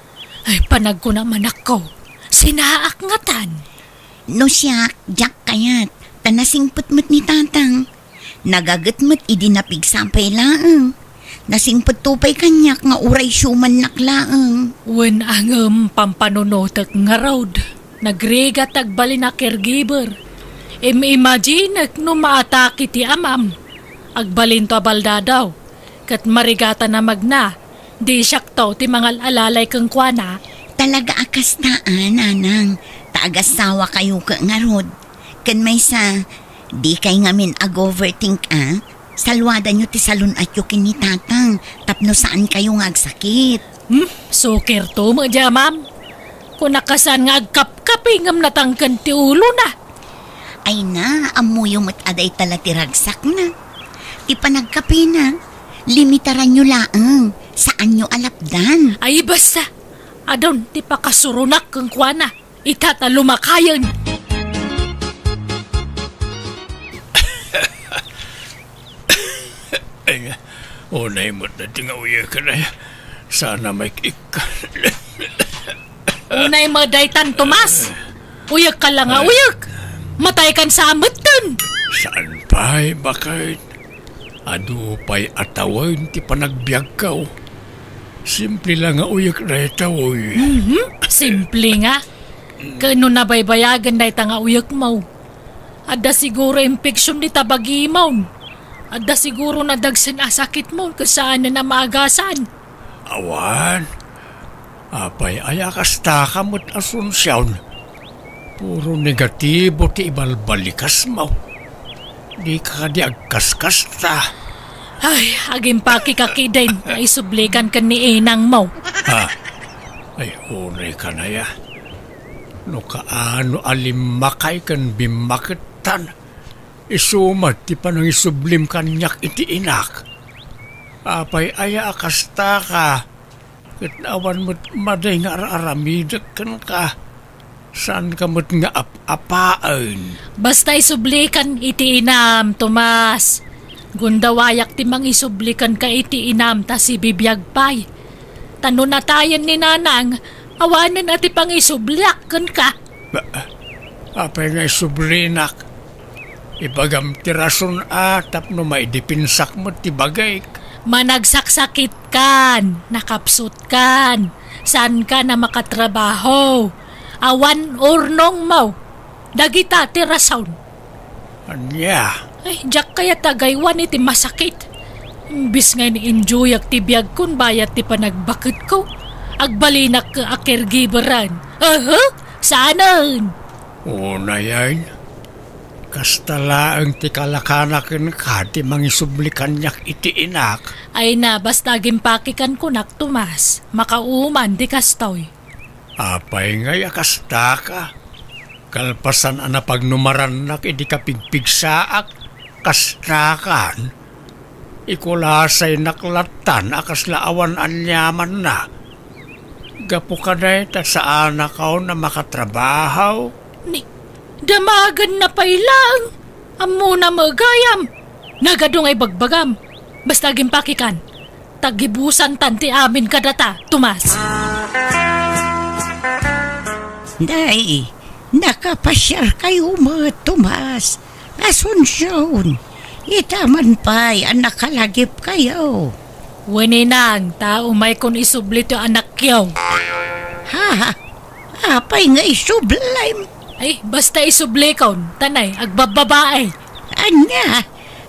Ay, panag ko naman ako. Sinaak nga tan. no siya, jak kayat. Tanasingput mo't ni tatang. Nagagat mo't idinapig sampay laang. Nasingput tupay kanyak nga uray syuman naklaang. Wen ang pampanunotak nga road. Nagrigat agbali na caregiver. Imagine no maatake ti amam. Agbalin to balda daw. Kat marigata na magna. Di siyak to ti mga alalay kang kwana. Talaga akas taan, nanang. Taagasawa kayo ka nga rod. Kan may sa, di kay ngamin ag-overthink Salwada nyo ti salon at yukin ni tatang. Tapno saan kayo nga agsakit. Suker to mo dya, ma'am. Kung nakasan nga agkap-kapi ngam natangkan ti ulo na. Ay na, amuyo mo't aday tala ti ragsak na. Ti panagkapi na. Limitaran nyo laang. Saan nyo alapdan? Ay basta. Adon, ti pakasurunak kang kwana. Itatalumakayan. Ay, unay mo't na tingawiya ka na. Sana may kika. Unay madaytan, Tomas. Uyak ka lang nga, uyak. Matay kan sa amatan. Saan pa'y bakit? Ado pa'y atawan ti panagbiag ka. Simple lang nga uyak na itawoy. Simple nga. Kano nabaybayagan day nga uyak mo. Ada siguro infeksyon ni tabagimaw. Adda siguro na dagsan asakit mo kasaan na maagasan. Awan, apay ayakasta ka mo't asunsyon. Puro negatibo ti ibalbalikas mo. Di ka di agkaskas ta. Ay, aging pakikakidain na isublikan ka ni inang mo. Ha? Ay, unay ka na ya. No kaano alimakay kan bimakitan. Isumat ti panang isublim kanyak iti inak. Apay aya akasta ka. Kitawan mo't maday nga aramidak kan ka. Saan ka mo't nga apaan? Basta isublikan iti inam, Tomas. Gundawayak ti mang isublikan ka iti inam ta si Biag pay. Tanunatayan ni nanang, awanan ati pang isublak kan ka. Apay nga isublinak. Ibagam ti rason atap no maidipinsak mo ti bagay. Managsaksakit kan, nakapsut kan, saan ka na makatrabaho. Awan urnong mo, dagita ti rason. Anya? Ay, jak kaya tagaywan iti masakit. Imbis nga ni-enjoy ak ti Biag kun bayat ti panagbakit ko. Agbalinak ka akirgiberan. Saanan? Una yan. Kastala ang ti kalakanakin ka ti mangisublikan nyak iti inak. Ay na, basta gimpakikan ko nak Tomas. Makauman di kastoy. Apay nga yakasta ka. Kalpasan ana pagnumaran nak idi kapigpigsaak. Kastakan. Ikulasay naklatan akas laawan anyaman na. Gapo ka na ta saan akaw na makatrabaho. Ni, damagan na pailang. Amo na magayam. Nagadong ay bagbagam. Basta gimpakikan. Tagibusan tanti amin kadata, Tomas. Day, nakapasyar kayo mo, Tomas. Asunsyon. Itaman pa'y anak kalagip kayo. Waninang, tao may kun isublit yung anak yaw. Ha? Apay nga isublime. Ay, basta isublikon. Tanay, agbababae. Anya,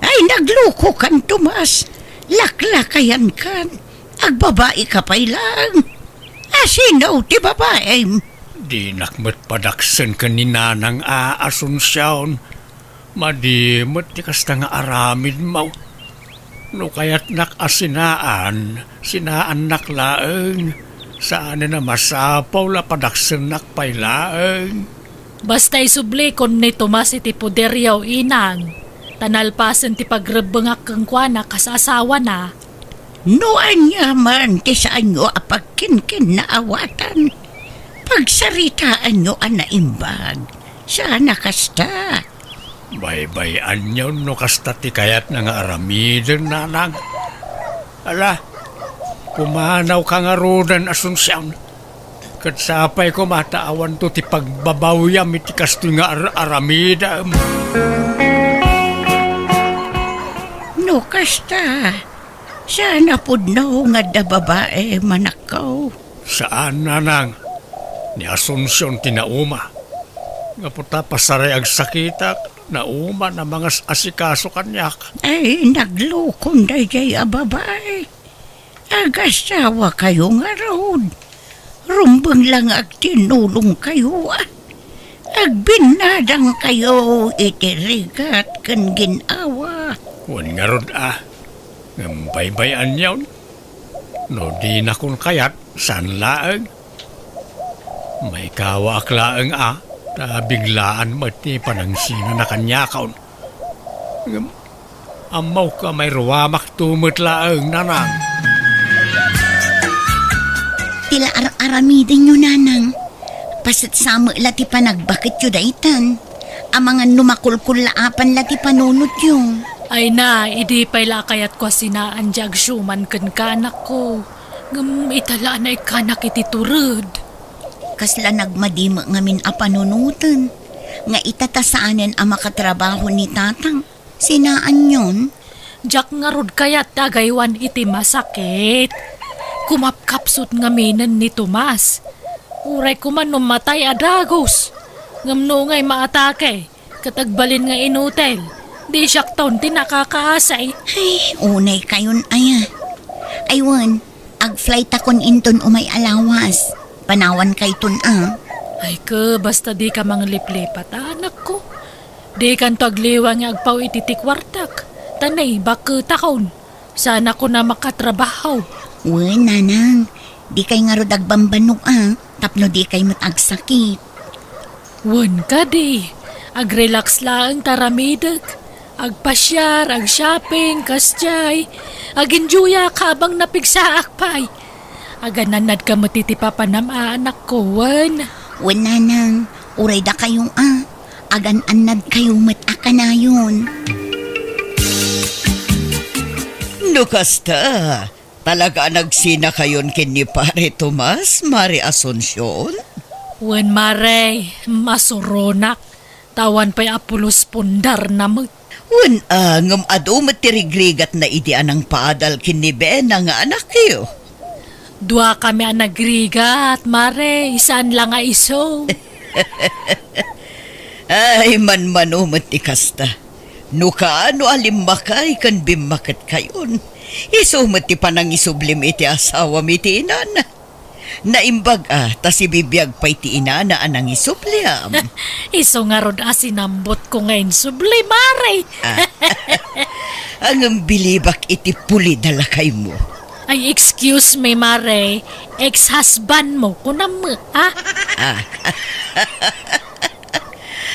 ay nagluko kan, Tomas. Laklakayan kan. Agbabae ka pa'y lang. Asinaw ti babae. Di nakmat padaksen ka ni nanang asunsyon. Madimot ti kasta nga aramid mo. No kaya't nakasinaan, sinaan naklaeng. Saan na masapaw la padaksen nakpailaeng. Basta isublikon ni Tomas iti puderyaw inang. Tanalpasan ti pagrebengak kang kuana kasasawa na. No anya man ti saan nyo apagkinkin na awatan. Pagsaritaan nyo anaimbag. Sana kasta. Bay-bayan nyo no kasta ti kayat na nga aramidin nanang. Ala, pumanaw ka nga rodan asunsyon. Kat sapay ko mataawan to ti pagbabawiyam iti kasto nga aramidam. No kasta. Sana pudnaw nga da babae manakaw. Saan nanang? Ni Asunsyon tinauma. Nga puta pasaray ag sakitak. Nauma na mga asikaso kanyak. Ay, naglukon da jay a babae. Agasawa kayo nga road. Rumbang lang ag tinulong kayo ah. Agbinadang kayo itirigat kan ginawa. Wan nga rod Ngambay-bayan yawn. No di na kun kayat, san laeng. May kawa aklaeng ta biglaan mati panangsina na kanyakaon. Amaw ka may ruwamak tumot laeng nanang. Tila aramidin nyo, nanang. Pasit sama lati pa nagbakit yun daitan. Ang mga numakulkul laapan lati panunot yung. Ay na, idi pa'y lakayat ko sinaan jag syuman kan kanak ko. Itala na ikanak iti turud. Kasla nagmadima ngamin a panunutan. Nga itatasaanan ang makatrabaho ni tatang. Sinaan yun? Jak nga rod kayat tagaywan iti masakit. Kumapkapsut ngaminan ni Tomas. Uray ko man numatay adagos. Ngamno nga'y maatake. Katagbalin nga inutel. Di siya taon ti nakakaasay. Ay, unay kayon aya. Aywan, ag-flight akon inton umay alawas. Panawan kay tun Ay ka, basta di ka mang liplipat, anak ko. Di kan to agliwa nga agpaw ititikwartak. Tanay, bakit akon? Sana ko na makatrabaho. Uy, nanang, di kay nga rodag bambanok tapno di kay matagsakit. Wan ka di. Ag-relax lang taramidag. Agpasyar, ag-shopping, kastyay. Ag-enjoya ka bang napigsaak pay. Agananad ka matitipapanam anak ko, wan. Uy, nanang, uray da kayong agan-anad kayo matakanayon. Nukasta, talaga nagsina kayon kin ni Pare Tomas, Mari Asuncion? Wan mare, masuronak. Tawan pa'y apulos pundar na mo. Wan ngam ado matirigrigat na idian ang paadal kin ni Ben nga anak kayo. Dua kami ang nagrigat, mare. Isaan lang nga iso. Ay, man-mano matikasta. Nukaano alimmakay kan bimakat kayon. Iso mati panang isublim iti asawa miti inana. Naimbag ta si Biag pa'y ti inana anang isubliam. Iso nga rod asinambot ko ngayon subli, mare. Ang bilibak iti puli dala kay mo. Ay, excuse me, mare. Ex-husband mo, kunam mo, ha?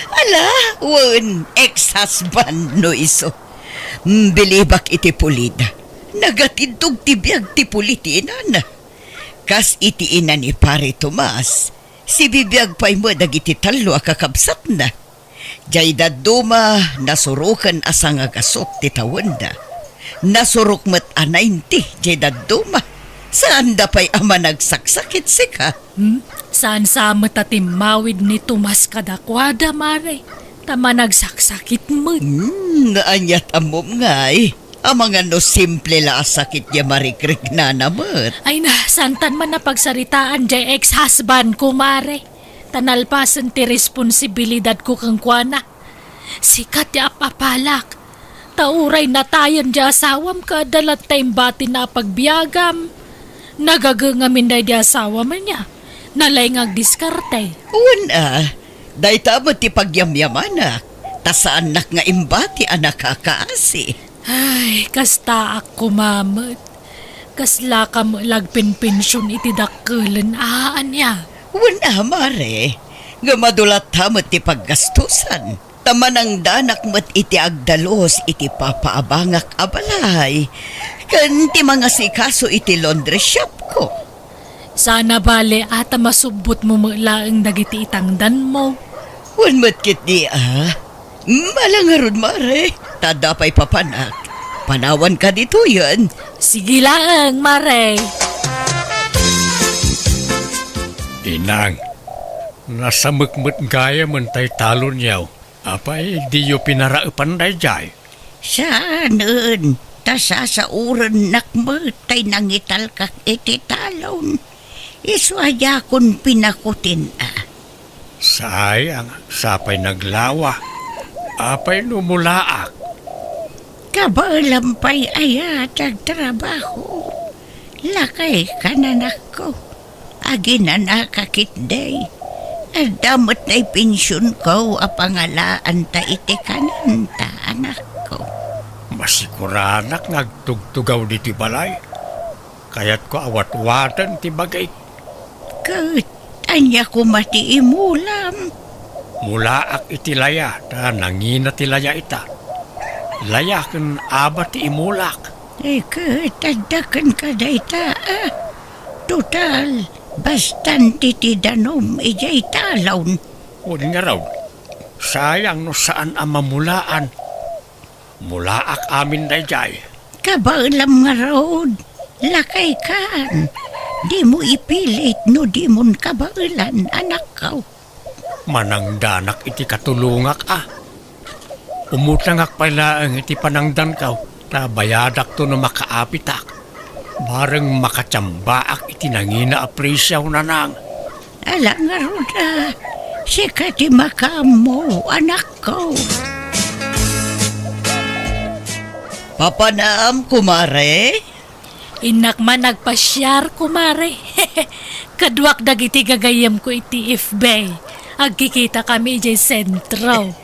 Ala, wan, ex-husband no iso. Bilibak iti pulida. Nagatidog ti Biag ti puliti inana. Kas iti ina ni Pare Tomas, si Biag pa'y mo dagiti talo akakabsat na. Jay daduma nasurukan asang agasot ti tawanda. Nasurok mat anayin ti jay daduma. Saan da pa'y ama nagsaksakit sika? Saan sa matatimawid ni Tomas kadakwada, mare? Tama nagsaksakit mo. Naanyat amom ngay. Ang mga no simple la sakit niya marikrik na namat. Ay na, santan man na pagsaritaan jay ex-husband ko, mare. Tanalpasan ti responsibilidad ko kang kuana. Sikat ya apapalak. Tauray na tayan di asawam ka dalat tayong bati na pagbiagam. Nagagangamin na di asawa man niya. Nalay ngag diskarte. Una, dahi tamo ti pagyamyamanak. Tasaan nak nga imbati anak kakaasi. Ay, kasta ako mamot. Kasla ka mo lagpinpensyon iti dakkelan niya. Una, mare. Nga madulat tamo ti paggastusan. Tamanang danak mat iti agdalos iti papaabangak abalay. Kan ti mga sikaso iti laundry shop ko. Sana bale ata masubot mo laang dagiti itangdan mo. Wan matkit di Malangarod, mare. Tadapay papanak. Panawan ka dito yan. Sige lang, mare. Inang, nasa mukmut gaya man tay talon yaw. Apay, di yo pinaraapan day jay. Saan? Tasa sa uran nakmatay nangital kak iti talon. Iswaya kon pinakutin Sayang, sapay naglawa. Apay lumulaak. Kabalampay ayat ang trabaho. Lakay kananak ko. Agi na nakakitday. Ang damot na'y pensyon ko apangalaan ta iti kananta anak ko. Masiguranak nagtugtugaw diti balay. Kaya't ko awat-watan ti bagay. Kat, anya ko mati imulam. Mulaak iti laya, ta nangina ti laya ita. Laya kan aba ti imulak. Kat, tadakan ka dayta Total, bastante ti danom ijay talon. Huwag nga raw, sayang no saan ang mamulaan. Mulaak amin na jay. Kabalam nga raod. Lakay kan. Di mo ipilit no di mon kabailan anak ko. Manang danak iti katulungak Umutangak pala ang iti panangdan kaw. Na bayadak to na makaapitak. Bareng makatsambaak iti nangina apresyaw na nang. Ala nga roda. Sika ti makamo anak ko. Papanam, kumare? Inak man nagpasyar, kumare. Kadwak dagiti gagayam ko iti FB. Agkikita kami dyan sentro.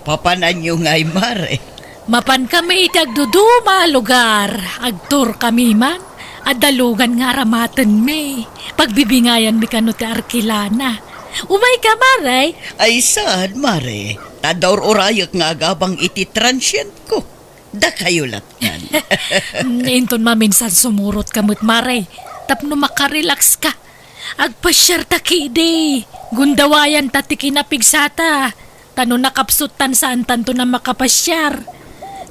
Papanan nyo nga'y mare. Mapan kami iti agduduma lugar. Agtur kami man. Adalugan nga ramatan me. Pagbibingayan mi kano ti Arkilana. Umay ka, mare. Ay saan, mare? Tadaur orayak nga agabang iti transient ko. Da kayo latyan. Inton maminsan sumurot kamot, mare. Tapno makarelax ka. Agpasyar ta kidi. Gundawayan ta ti kinapigsata. Tano nakapsutan saan tanto na makapasyar.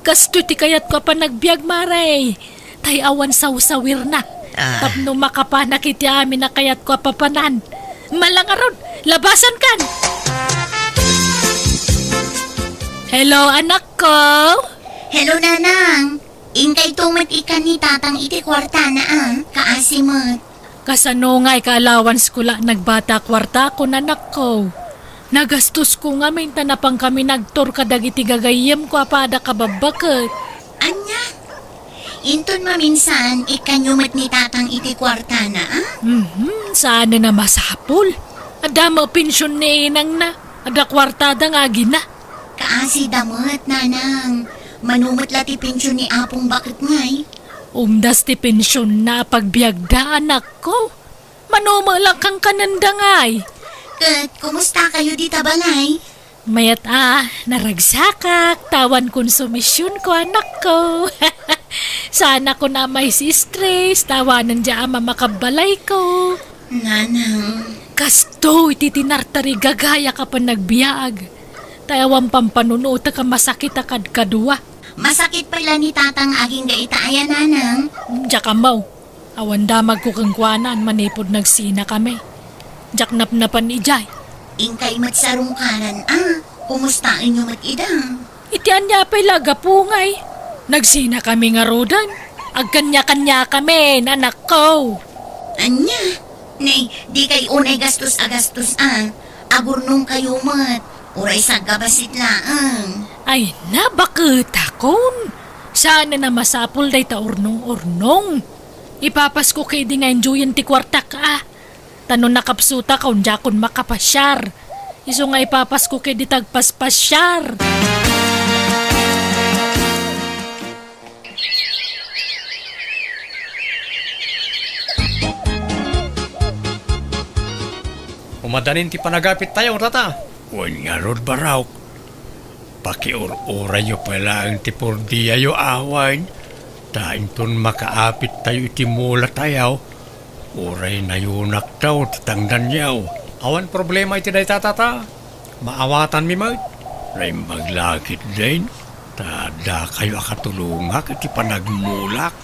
Kasto ti kayat ko pa nagbiag, mare. Tay awan sawsawir na. Tapno makapanak iti amin na kayat ko papanan. Malangaron, labasan kan. Hello, anak ko. Hello, nanang. Ingkay tumat ikan ni tatang iti kwarta na kaasimot. Kasano nga'y ka-allowance ko la nagbata kwarta ko nanak ko. Nagastos ko nga minta na pang kami nagtor kadag iti gagayem ko apada kababakat. Anya? Inton maminsan, ikanyumat ni tatang iti kwarta na Saan na masapol? Ada mo pensyon ni inang na. Ada kwartada nga gina. Kaasi damot, nanang. Manumot lati pensyon ni apong bakit ngay. Umdas ti pensyon na pagbiagda anak ko. Manumalang kang kanandangay. Kat, kumusta kayo di tabalay? Mayat naragsakak, tawan konsumisyon ko anak ko. Sana ko na may si stress, tawanan dya ama makabalay ko. Nanang, Kasto, ititinartari gagaya ka pa nagbiag. Tayawang pampanunuta ka masakit akad kadua. masakit pala ni tatang aging gaitaya, nanang. Diyak amaw, awan damag ko kang kwanan, manipod nagsina kami. Diyak napnapan ijay. Ingkay matsarong kanan, kumusta inyo mag-idang? Itian niya pa'y lagapungay. Nagsina kami nga rodan. Agkanya-kanya kami, anak ko. Anya? Nay, di kay unay gastos agurnong kayo mat. Uray sa gabasit laang. Ay na, bakit akon? Sana na masapol day ta urnong-urnong. Ipapas ko kay di nga enjoyin ti kwarta ka. Tanon nakapsuta kaun jakon makapasyar. Iso nga ipapas ko kay di tagpaspasyar. Umadanin ti panagapit tayo, tata. Huwag nga rod baraw. Pakiur-ura yo pala ang tipurdiya yo awan. Tain ton makaapit tayo iti mula tayo. Uray na yunak daw, titangdan yaw. Awan problema iti day tatata. Maawatan mi mag. Ray maglakit din. Tada kayo akatulungak iti panagmulak.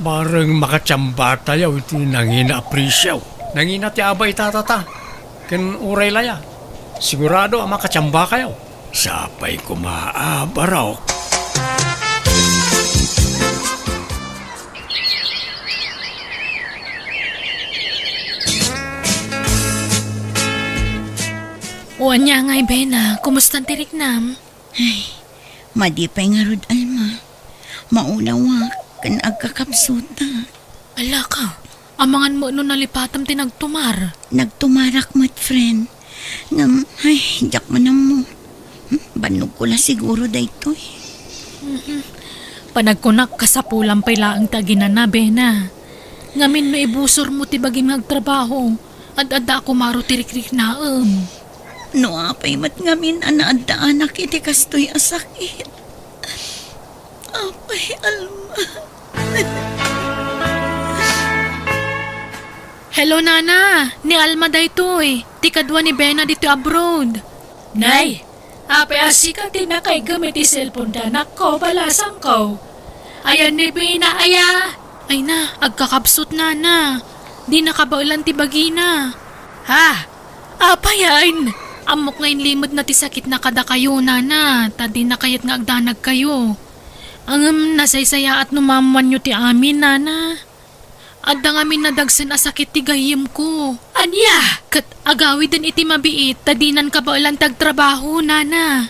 Barang makatsamba tayo iti nangina aprisyaw. Nangina ti abay tatata. Ken uray laya. Sigurado ang makatsamba kayo. Sapay kumaabaraw. Uwan niya nga'y Bena, kumusta tirik nam? Ay, madipay nga rod, Alma. Maulawa, kan agkakapsuta. Ala ka, amangan mo no nalipatam tinagtumar. Nagtumarak mat, friend. Ngam, ay, jak man mo. Banog ko la siguro dayto eh. Panagkunak kasapulang pay laang taginan na, Bena. Ngamin no ibusor mo ti bagim nagtrabaho. Ad-ada ako maro tirik-rik naam. No, apay mat ngamin anaadda anak iti kastoy asakit. Apay, Alma. Hello, Nana. Ni Alma daytoy. Ti kadwa ni Bena dito abroad. Nay, apay asika ti na kay gamit ti cellphone danak ko, balasang ko. Ayan ni Bena, aya. Ay na, agkakapsot na. Di nakabaulan ti bagina. Ha? Apayan. Amok ngayon limod na ti sakit na kada kayo, Nana. Tadi na kayat nga agdanag kayo. Ang nasaysaya at numamuan nyo ti amin, Nana. Adda nga min nadagsan asakit ti gayem ko. Anya! Kat agawi din iti mabiit, tadinan ka ba ulang tagtrabaho, Nana?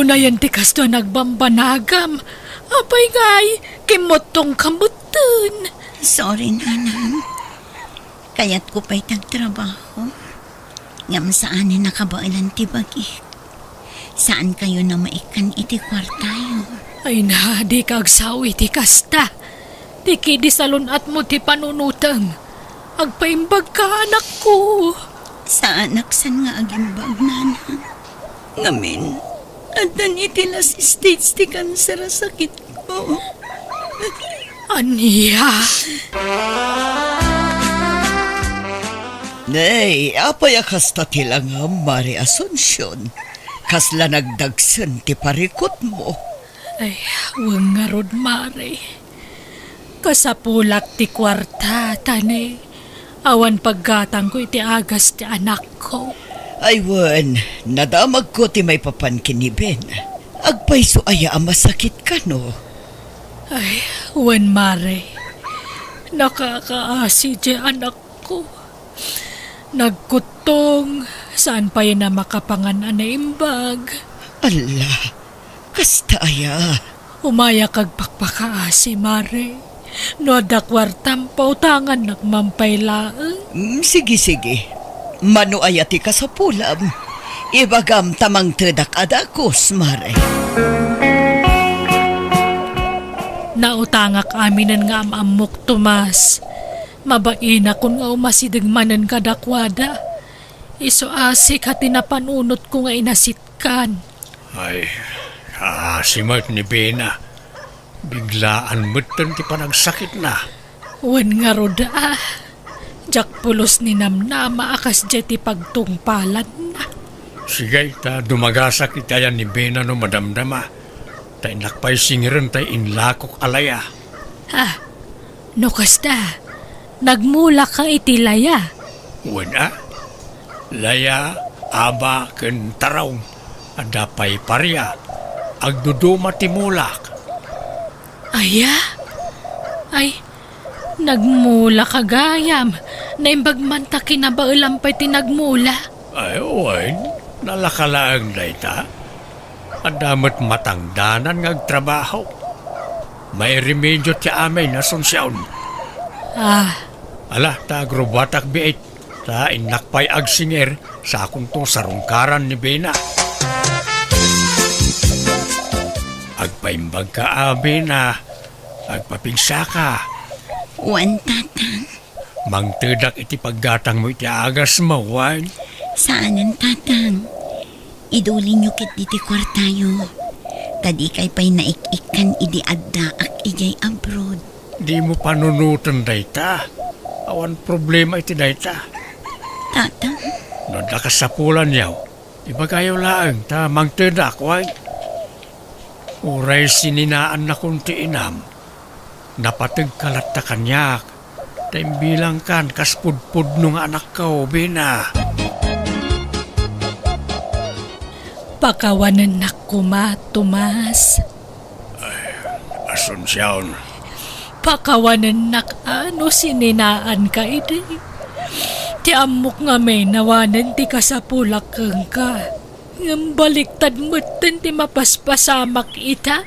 Una yan ti kasto nagbambanagam. Apay ngay, kimotong kamutan. Sorry, nanang. Kaya't ko pa'y tagtrabaho. Ngam saan ni nakabailan ti bagi. Saan kayo na maikan iti kwartayo? Ay na, di ka agsawi ti kasta. Di kidi salon at mo ti panunutang. Agpaimbag ka, anak ko. Sa anak san nga agimbag, nanang. Ngamin, adan iti last stage ti kanser a sakit ko. Aniya. Nay, apay akasta tilang Mari Asunsyon. Kasla nagdagsan ti parikot mo. Ay, huwag nga rod, Mare. Kasapulak ti kwarta, tane. Awan paggatang ko iti agas ti anak ko. Ay, wan, nadamag ko ti may papankiniben. Agpayso aya masakit ka, no? Ay, huwan, Mare. Nakakaasi di anak ko. Nagkutong, saan pa yun na makapanganan na imbag. Ala, kasta aya. Umaya kag pakpakaasi, Mare. No adakwartam pautangan nagmampaylaan. Sige. Mano ayati ka sa pulam. Ibagam tamang tredak adakos, Mare. Nautangak aminan nga amamok, Tomas. Mabaina kun nga umasidigmanan kadakwada. Iso asik hati na panunot ko nga inasitkan. Ay, simat ni Bena. Biglaan mutan ti panagsakit na. Wan nga roda. Jak pulos ni namnama akas jeti pagtungpalan na. Sige, ta dumagasak itayan ni Bena no madamdama. Ta inakpay singiran ta inlakok alaya. Ha? No kasta. Nagmula kang itilaya. Wala. Laya, aba, ken taraw. Adapay parya. Agduduma timulak. Aya? Ay, nagmula kagayam. Naimbagmanta kinabailampay tinagmula. Ay, oy, nalakalaang dayta. Adamat matangdanan ngagtrabaho. May remedyo ti amay na sunsyaon. Ala, ta agrobatak biit. Ta inakpay agsinger sa akong to sarungkaran ni Bena. Agpaimbag ka, Bena. Agpapingsa ka. Wan, tatang. Mangtedak iti paggatang mo iti agas mo, wan. Saanan, tatang? Idulin nyo kit diti kwartayo. Tadi kay pa'y naik-ikan idi adda ak ijay abroad. Di mo panunutan dayta. Awan problema iti dayta. Tatang? Nada ka sa pulan yaw. Ibagayaw laang ta mangtedak, wan. Uray sininaan na kunti inam. Napatag kalat ta kanyak. Taimbilang kan kaspudpud nung anak ko, Bena. Pakawanan na kuma, Tomas. Asunsyaon. Pakawanan na ano sininaan ka iti. Ti amok nga may nawanan ti kasapulak kang ka. Ngam baliktad mutten ti mapaspasamak ita.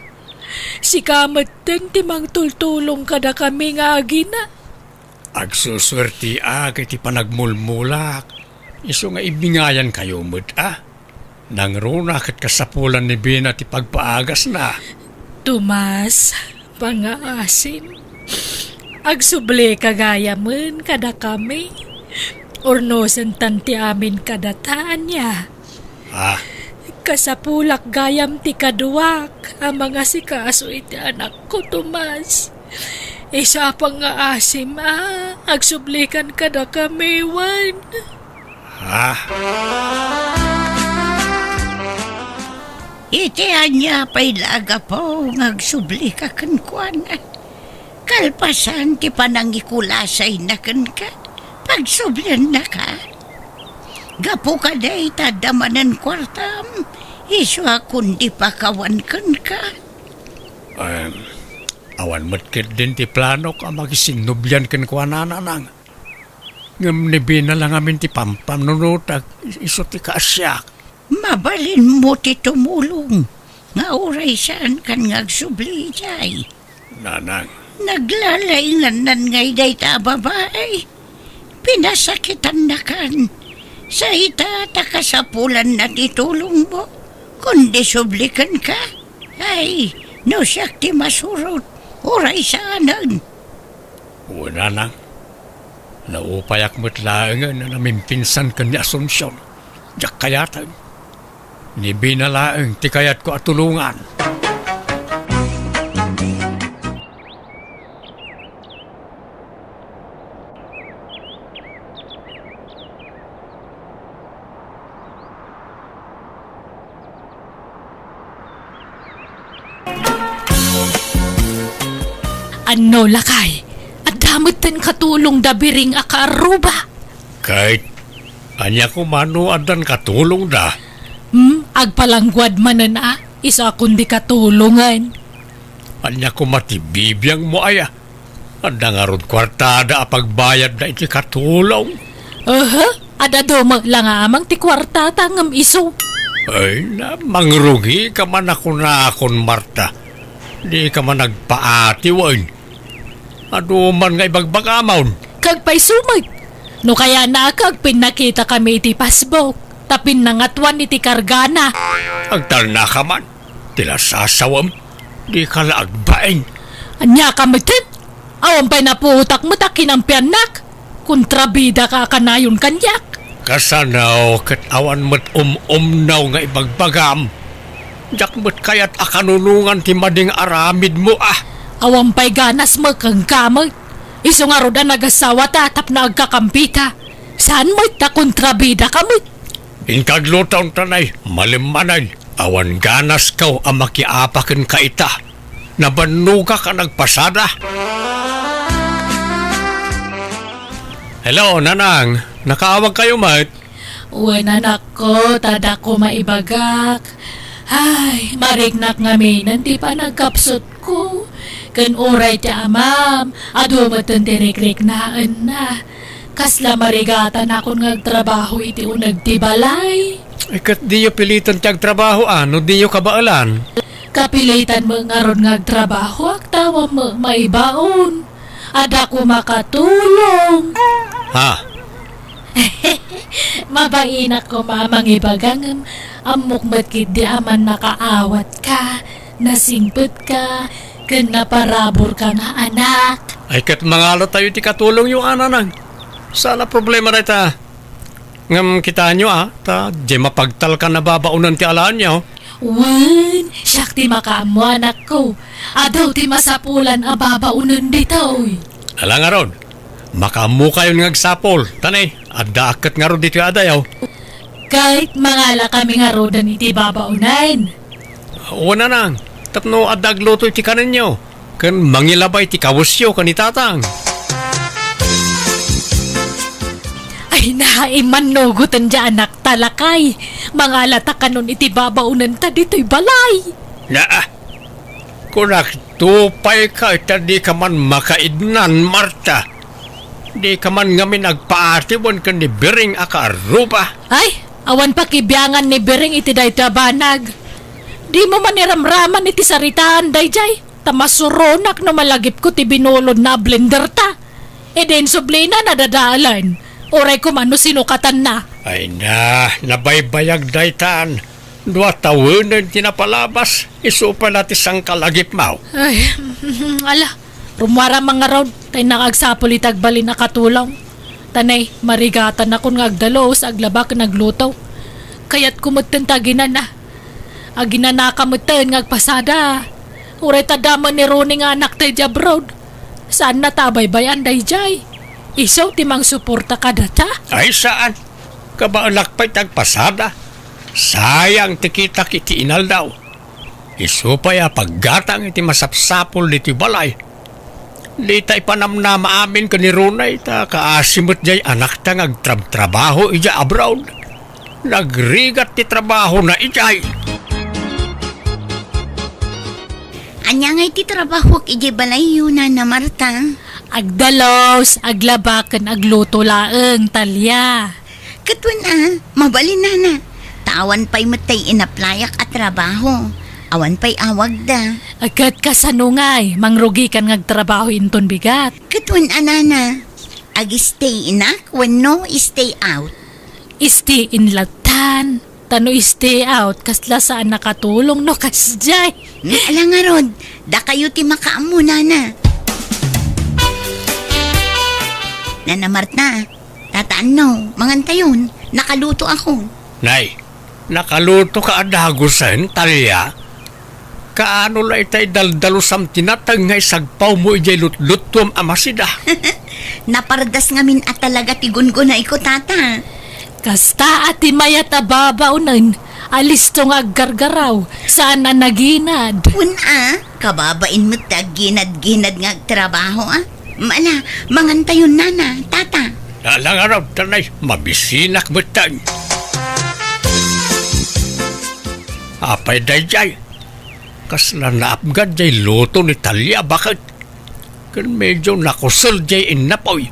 Si kamutten ti mangtultulong kada kami nga agina. Agsuswerti iti panagmulmulak. Iso nga ibingayan kayo Nang runa kat kasapulan ni Bena ti pagpaagas na. Tomas, pangaasin. Agsubli kagaya man kada kami. Ornosan tanti amin kadataan niya. Kasapulak gayam ti kaduwak ang mga sikaso iti anak ko, Tomas. Isa pang nga asim, agsublikan kada kami, wan. Iti anya pa'y laga po ngagsubli ka kankwan. Kalpasan ti panangikulasay na kan ka. Pagsublian na ka. Gapo ka day tadamanan kwartam. Iswa kundi pakawan kan ka. Awan matkit din ti plano ka magisinubyan kan kwa nananang. Ngam ni Bena lang amin ti pampam nunutag iso ti kaasyak. Mabalin mo ti tumulong. nga oray saan kan ngagsubli jay. Nanang, Naglalainganan ngay day ta babae. Pinasakitan na kan. Sa ita takasapulan na titulong mo. Kundi sublikan ka. Ay, no siyak ti masurot. Oray saanan. o nanang, naupayak mo't laangan na namimpinsan ka ni Asunsyon. Diyak kayatan. Ni binalaang ti kayat ko at tulungan. Ano lakay? At damot din katulong dabiring akaaruba. Kahit anya ko manuadan katulong da. Agpalanggwad manan isa kundi katulungan. Anya ko matibibiyang mo aya. Anda nga rod kwartada apagbayad na iti katulong. Adado lang amang ti kwarta tangam iso. Ay na, mangrugi ka man ako na akon, Marta. Di ka man nagpaatiwan. Ado man nga ibagbagamaon. Kagpay sumag. No kaya na kag pinakita kami iti pasbok. Tapin nangatwan iti kargana. Agtal na ka man. Tila sasawam. Di ka laagbaing. Anya ka matin? Awan pa'y napuutak mo takin ang pianak. Kontrabida ka kanayon kanyak. Kasanaw kat awan mo't umnaw nga ibagbagam. Diyak mo't kaya't akanunungan ti mading aramid mo Awan pa'y ganas mo kang kamag. Iso nga roda nagasawa ta tap na agkakampita. Saan mo't ta kontrabida ka mo't? Inkaglotaw tanay, malimanay. Awan ganas kaw ang makiapakin ka ita. Nabanuga ka nagpasada. Hello, Nanang. Nakaawag kayo, mate? Uwan anak ko, tada ko maibagak. Ay, marignak nga minan, di pa nagkapsot ko. Kan oray ti amam, ado matan tirik-rik naan na. Kasla marigatan ako ngagtrabaho iti unag ti balay. Ikat di yo pilitan tiyag trabaho, no di yo kabaalan. Kapilitan mo nga ron ngagtrabaho, ak tawa mo maibaon. Ada ko makatulong. Ha? Mabainak ko mamang ibagang amok matkid di aman nakaawat ka, nasingpet ka, kan naparabor ka nga anak. Ay kat mangalo tayo ti katulong yung ananang. Sana problema na ita. Ngam kita nyo ta di mapagtal ka na babaunan ti alaan nyo. Wan, siyak ti makaamo anak ko. Adaw ti masapulan ababaunan dito. Ala nga ron, makamu kayo ngagsapol. Tanay, adda akat nga ron dito adayaw. Kahit mangala kami nga rodan iti babaunan. Una nang, tapno adagluto iti kanan nyo. Kan mangilabay ti kawusyo kanitatang. Ay naiman nugutan dya anak talakay. Mangalata ka nun iti babaunan ta dito'y balay. Kunak tupay ka ita di ka man makaidnan, Marta. Di ka man ngamin nagpaatibon ka ni Bering akaaruba. Ay, awan pa kibiyangan ni Bering iti day tabanag. Di mo maniramraman iti saritaan day jay. Tamasuronak no malagip ko ti binulod na blender ta. E den sublina nadadalan. Oray ko man no sinukatan na. Ay na, nabaybayag daytan. Dua tawanan tinapalabas. Isupa natin sang kalagip mau. Ay, ala. Rumwara mga raw. Tay nakagsapol itagbalin na katulong. Tanay, marigatan ako ng agdalos, aglabak naglutaw. Kaya't kumuten taginan na. Aginan na kamuten ngagpasada. Uray tadaman ni Ronnie nga anak tayo abroad. Saan natabaybayan day jay? Isaw timang suporta ka data? Ay saan? Kabaalak pa'y tagpasada. Sayang tikita kiti inal daw. Isupay paggatang iti masapsapol diti balay. Di tay panamnama amin ka ni Runay ta kaasimot jay anak ta ngagtrabaho ija abroad. Nagrigat ti trabaho na ijay. Anya nga iti trabaho iti balay yun na Marta. Agdalos, aglabakan, agluto laeng, talya. Katwan mabalin na. Tawan pa'y matay inaplayak at trabaho. Awan pa'y awag da. Agad ka sa nungay, mangrugi kan ngagtrabaho inton bigat. Katun anana. Ag-stay inak, wenno stay out. Stay in latan. Tano stay out, kasla saan nakatulong no kasjay. Alang nga rod, da kayo ti makaamu nana. Nana Marta, tataan no, mangantayon, nakaluto ako. Nay, nakaluto ka adagusan, talya. Kaano la itay daldalusam tinatang ngay sagpaw mo ijay lutlutom amasida. Napardas ngamin at talaga tigun-gun na iko tata. Kasta ati mayat ababaunan, alis tong aggargaraw, saan na naginad. Una, kababain mo ginad-ginad nga trabaho Mala, mangantayon nana, tata. Alang araw, tanay, mabisinak betang. Apay dayjay. Kasla naapgad jay luto ni Talya, bakit? Kan medyo nakusal jay inapoy.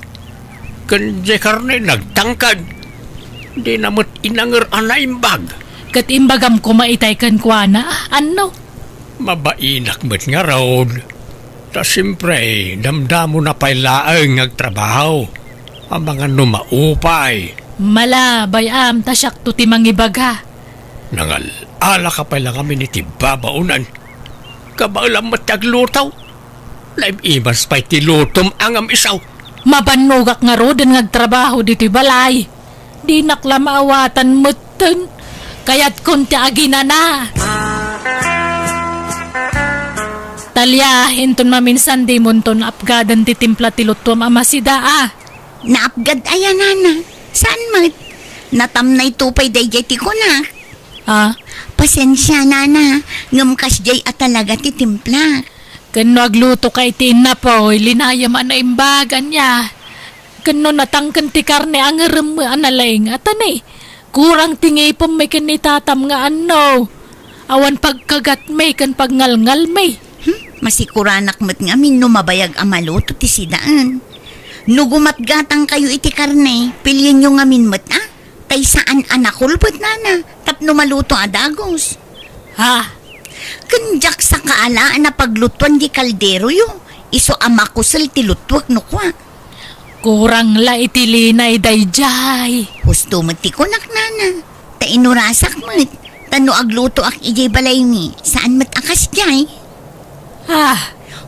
Kan jay karne nagtangkad. Di namot inanger anaimbag. Katimbagam ko maitay kan kwa na, ano? Mabainak met nga raw. Ta siyempre, damdamo na pa'y laang ngagtrabaho. Ang mga numaupay. Mala, bayam, tasyak to ti mangibaga. Nangal, ala ka pala kami ni Tibabaunan. Kabaalam mataglutaw. Laim ibas pa'y tilutom ang isaw. Mabanugak nga ro din ngagtrabaho dito'y balay. Di nakla maawatan mutten. Kaya't kunti agina na. Talya, hinton maminsan di munton apgadan ti timpla ti lutom amasida Naapgad ayan nana. Saan mat? Natamnay tupay dayjay ti ko na. Pasensya nana. Ngamkas jay at talaga ti timpla. Kano agluto kay tinapoy, linayam ana imbagan niya. Kano natangkan ti karne ang rem analayng atane. Kurang tingi pom may kanitatam nga ano. Awan pagkagat may kan pagngalngal may. Masikuranak met nga min mabayag amaluto ti sidaan. Nugumatgatang kayo iti karne, pilyin nyo nga min met Tay saan anakulpot nana, tapno maluto adagos. Kanjak sa kaala na paglutuan di kaldero yo, iso amakusal ti lutwak no kwa. Kurang la itilinay dayjay. Gusto mo ti kunak nana, ta inurasak met, tano agluto ak ijay balay mi, saan met akas jay?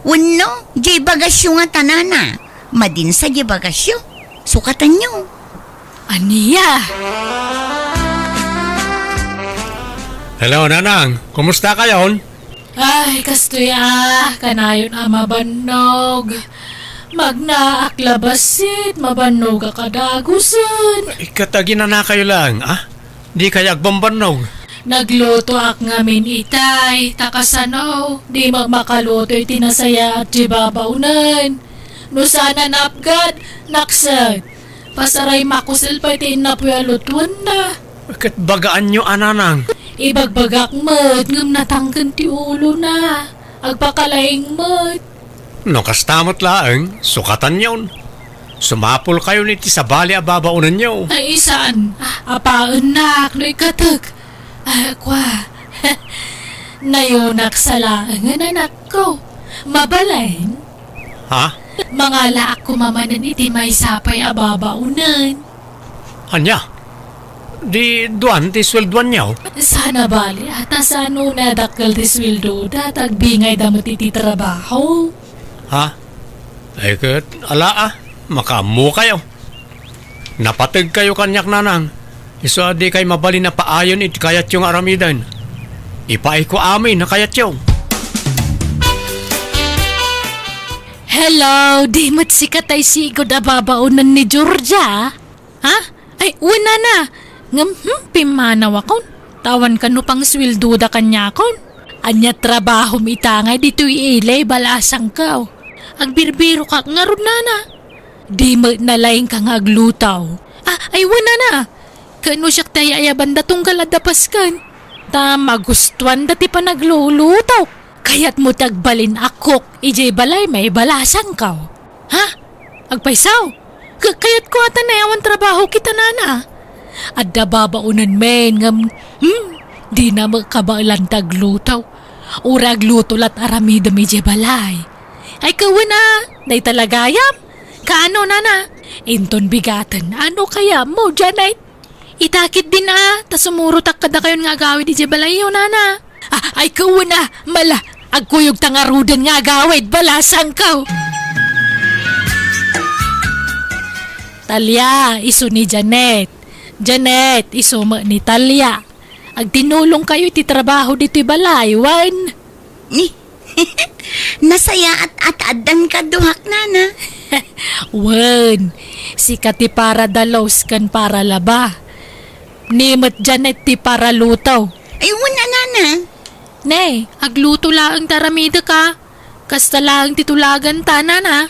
Wano, jay bagasyo nga tanana. Madinsa jay bagasyo. Sukatan nyo. Aniya? Hello, Nanang. Kumusta kayon? Ay, kastoy kanayon mabanog. Magnaaklabasit, mabanog akadagusan. Ikatagi na kayo lang, Di kaya agbambanog. Nagluto ak ngamin itay, takasanaw, di magmakaluto tinasaya at jibabaunan. No sana napgad, naksad. Pasaray makusil pa tinapuya lutuan na. Bakit bagaan nyo, Ananang? Ibagbagak mat, ngam natangkan ti ulo na. Agpakalaing mat. No, kastamot laang, sukatan yon. Sumapol kayo niti sa bali ababaunan nyo. Ay isaan, apaan nak, no ikatag. Kwa, nayonak sa laangan anak ko. Mabalain. Mga laak ko mamanan iti may sapay ababaunan. Anya? Di duan ti swelduan nyaw? Sana bali ata sano na dakal ti sweldo tagbingay damot iti trabaho. Ay kat, makamu kayo. Napatag kayo kanyak nanang. Iso di kay mabali na paayon iti kayat yung aramidan. Ipaay ko amin na kayat yung. Hello, di mat si katay sigod ababaunan ni Georgia? Ay, una na. Pimanaw akon. Tawan ka no pang swilduda kanya akon. Anya trabaho mitangay dito'y ilay balasang kao. Agbirbiro ka nga ron nana. Di mat nalaing kang aglutaw. Ay, una na. Kano siya tayo ayaban datong kaladapas kan. Magustuhan dati pa naglulutaw. Kaya't mo tagbalin akok. Ijay balay may balasan ka. Agpaisaw. Kaya't ko ata na yawan trabaho kita nana. At dababaunan men ngam. Di na magkabailan taglutaw. Urag luto lat aramida medya balay. Ay kawan na, day talagayam. Kaano nana? Inton bigatan, ano kaya mo, Janet? Itakit din ta sumurutak kada kayon nga gawid di balay yun, nana. Ay kawan na, mala, agkuyog tangarudan nga gawid, balasang kaw. Talya, iso ni Janet. Janet, iso mo ni Talya. Agtinulong kayo iti trabaho dito balay, wan. Ni, nasaya at adan ka duhak, nana. Wan, si kati para dalos kan para laba. Nimot Janet ti para lutaw. Ay, wala, nana. Ne, agluto laang taramida ka. Kasta laang titulagan tanan ha.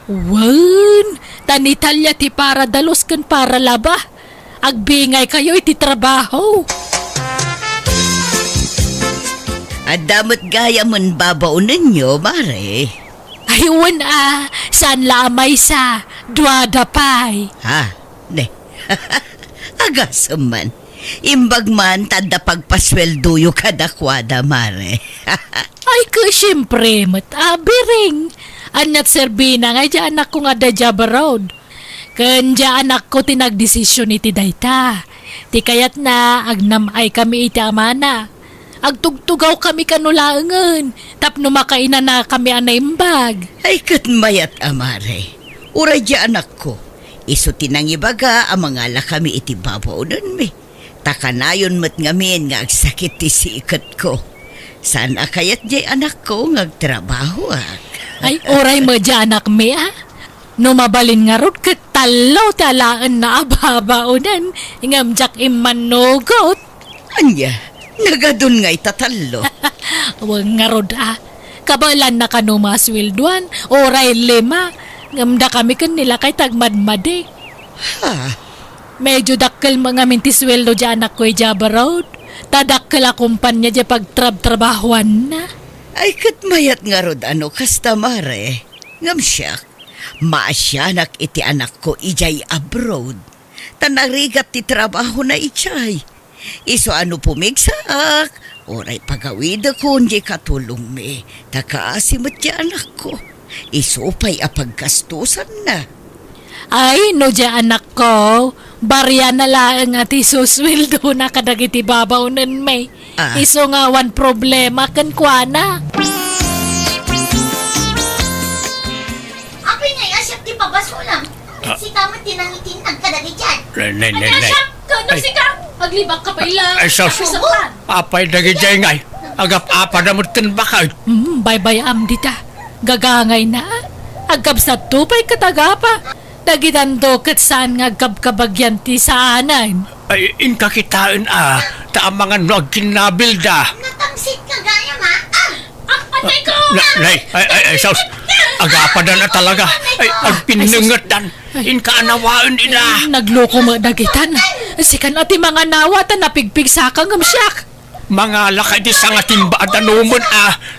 Wan, tanitalya ti para dalos kan para laba. Agbingay kayo iti trabaho. At damot gaya man babaunan nyo, mare. Aywan saan lamay sa duwadapay. Ha? Ne. Agasam man. Imbag man tanda pagpasweldo yu kadakwada, mare. Ay ka siyempre matabiring. Anyat serbina nga dyan anak ko nga da Java Road. Kanya anak ko tinagdesisyon iti dayta. Ti kayat na agnamay kami iti amana. Agtugtugaw kami kanulaangan. Tapno makainan na kami anaimbag. Ay katmayat, amare. Uray di anak ko. Iso tinangibaga ang mga ala kami iti babaunan mi. Takanayon mat ngamin nga agsakit ti sikat ko. Sana kayat di anak ko ngagtrabaho Ay oray mo di anak mi Numabalin nga rod katalaw talaan na ababaunan. Ngamjak imanugot. Anya, nagadun nga itatalo. Huwag nga rod Kabalan na kanumaswilduan. Oray 5. Ngamda kami kanila kay tagmadmade. Ha? Medyo dakkel mga mintisweldo dyan anak ko Java Road. Tadakkel akumpanya dyan pagtrabahuan na. Ay katmayat nga rod ano kastamare. Ngamsyak. Maasyanak iti anak ko ijay abroad. Tanarigat ti trabaho na ichay. Iso ano pumigsak. Oray pagawida ko hindi katulong me. Takaasimot ti anak ko. Iso pa'y apagkastusan na. Ay, no dyan anak ko. Barya na lang at isusweldo na kadagiti babaw nun may. Iso nga one problema kan kwa na. Apay ngay asyap di pabasulang. Si kamat tinangitin ang kadagi dyan. Nay. Kano si ka? Aglibak ka pa ilang. Ay, sus. Apay dagi jay ngay. Agap-apa na mo tinbakay. Bye-bye dita. Gagangay na. Agab sa tupay katagapa. Dagitando kat saan nga agkabkabagyan ti saanan. Ay, inkakitaan ta mga nuag kinabilda. Natangsit ka gaya ma. Anay ko! Ay, sus. Agapadan na talaga. Ay, agpinungatan. Inkaanawaan ina. Nagloko mo dagitan. Sikan ati mga nawatan napigpig sa kang amsyak. Mga lakay di sa nga timba at anumon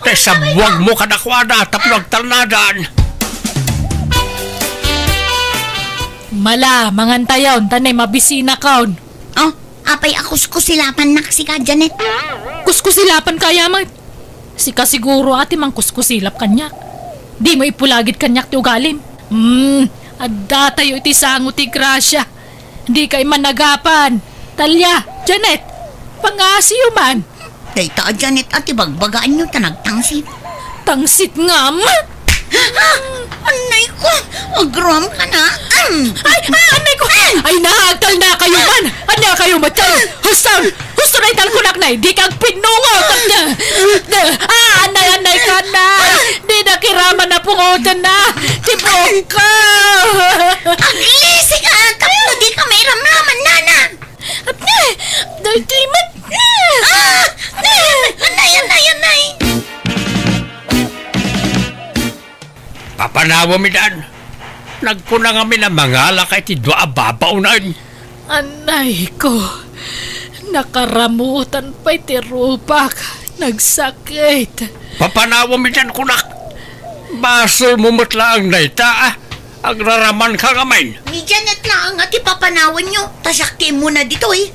kay sa buwag mo kadakwada tapno agtarnadan. Mala, mangantayon, tanay mabisina kaon. Oh, apay akuskusilapan nak si ka, Janet. Kuskusilapan kaya mat. Sika siguro ati mang kuskusilap kanyak. Di mo ipulagit kanyak ti ugalim. Adda tayo iti sango ti grasya. Di kay managapan. Talya, Janet, pangasiyo man. Dayta, Janet, at ibagbagaan nyo tanagtangsit. Tangsit nga mat. Anay ko, agram ka na. Ay, anay ko! Ay, naagtal na kayo man! Ano kayo matay? Gusto na italkunak na, di kang pinungo! Anay ka na! Di nakiraman na pungotan na! Tibok ka! Aglisi ka, tapno di ka may ramraman, nana. Di mat! Anay. Papanawa mi dan. Nagpuna nga mi na mga lakay ti dua babaunan. Anay ko, nakaramutan pa'y tirupak, nagsakit. Papanawa mi dan kunak. Basol mo matlaang na ita Agraraman ka kamain. Ni Janet lang ang ati papanawan nyo. Tasaktiin mo na dito eh.